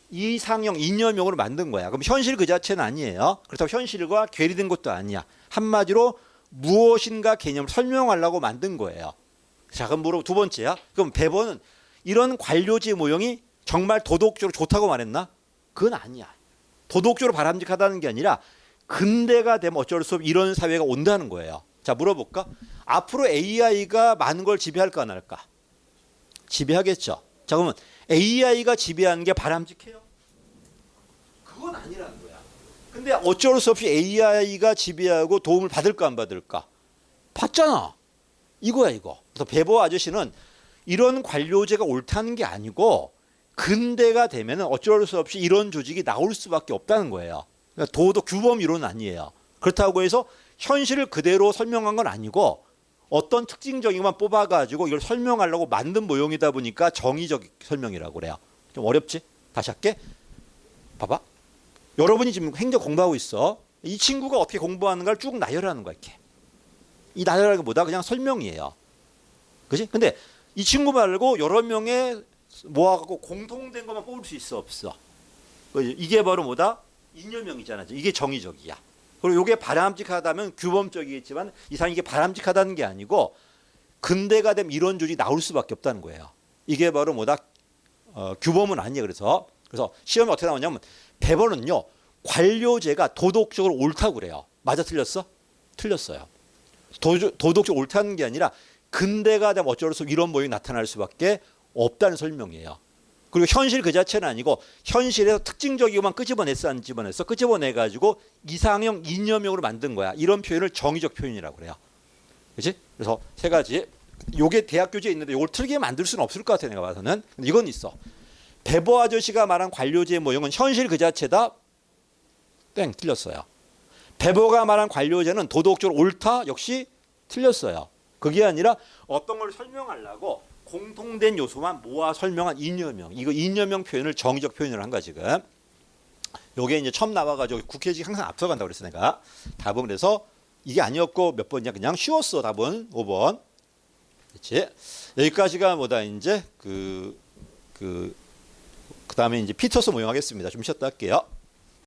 이상형, 이념형으로 만든 거야. 그럼 현실 그 자체는 아니에요. 그렇다고 현실과 괴리된 것도 아니야. 한마디로 무엇인가 개념을 설명하려고 만든 거예요. 자 그럼 두 번째야. 그럼 베버는 이런 관료제 모형이 정말 도덕적으로 좋다고 말했나? 그건 아니야. 도덕적으로 바람직하다는 게 아니라 근대가 되면 어쩔 수 없이 이런 사회가 온다는 거예요. 자 물어볼까? 앞으로 AI가 많은 걸 지배할까 안 할까? 지배하겠죠. 자 그러면 AI가 지배하는 게 바람직해요? 그건 아니라는 거야. 근데 어쩔 수 없이 AI가 지배하고 도움을 받을까 안 받을까? 받잖아. 이거야 이거. 그래서 베버 아저씨는 이런 관료제가 옳다는 게 아니고 근대가 되면 어쩔 수 없이 이런 조직이 나올 수밖에 없다는 거예요. 그러니까 도덕 규범 이론은 아니에요. 그렇다고 해서 현실을 그대로 설명한 건 아니고 어떤 특징적인 것만 뽑아가지고 이걸 설명하려고 만든 모형이다 보니까 정의적 설명이라고 그래요. 좀 어렵지? 다시 할게. 봐봐. 여러분이 지금 행정 공부하고 있어. 이 친구가 어떻게 공부하는가를 쭉 나열하는 거야. 이렇게. 이 나열하는 게 뭐다? 그냥 설명이에요. 그지? 근데 이 친구 말고 여러 명의 모아갖고 공통된 것만 뽑을 수 있어, 없어? 이게 바로 뭐다? 이념형이잖아. 이게 정의적이야. 그리고 이게 바람직하다면 규범적이겠지만 이상 이게 바람직하다는 게 아니고 근대가 되면 이런 조직이 나올 수밖에 없다는 거예요. 이게 바로 뭐다? 규범은 아니에요. 그래서 시험이 어떻게 나오냐면 배번은요 관료제가 도덕적으로 옳다고 그래요. 맞아 틀렸어? 틀렸어요. 도덕적으로 옳다는 게 아니라 근대가 되면 어쩌면서 이런 모양이 나타날 수밖에 없다는 설명이에요. 그리고 현실 그 자체는 아니고 현실에서 특징적이고만 끄집어냈어 안 집어냈어? 끄집어내가지고 이상형 이념형으로 만든 거야. 이런 표현을 정의적 표현이라고 그래요. 그렇지? 그래서 세 가지. 요게 대학 교재에 있는데 이걸 틀게 만들 수는 없을 것 같아 내가 봐서는. 근데 이건 있어. 배보 아저씨가 말한 관료제의 모형은 현실 그 자체다. 땡 틀렸어요. 배보가 말한 관료제는 도덕적으로 옳다. 역시 틀렸어요. 그게 아니라 어떤 걸 설명하려고 공통된 요소만 모아 설명한 이념형. 이거 이념형 표현을 정의적 표현을 한 거야 지금. 요게 이제 처음 나와가지고 국회직 항상 앞서간다고 그랬어 내가. 답은 그래서 이게 아니었고 몇 번이냐 그냥 쉬웠어 답은 5번. 그렇지? 여기까지가 뭐다 이제 그다음에 이제 피터스 모형하겠습니다. 좀 쉬었다 할게요.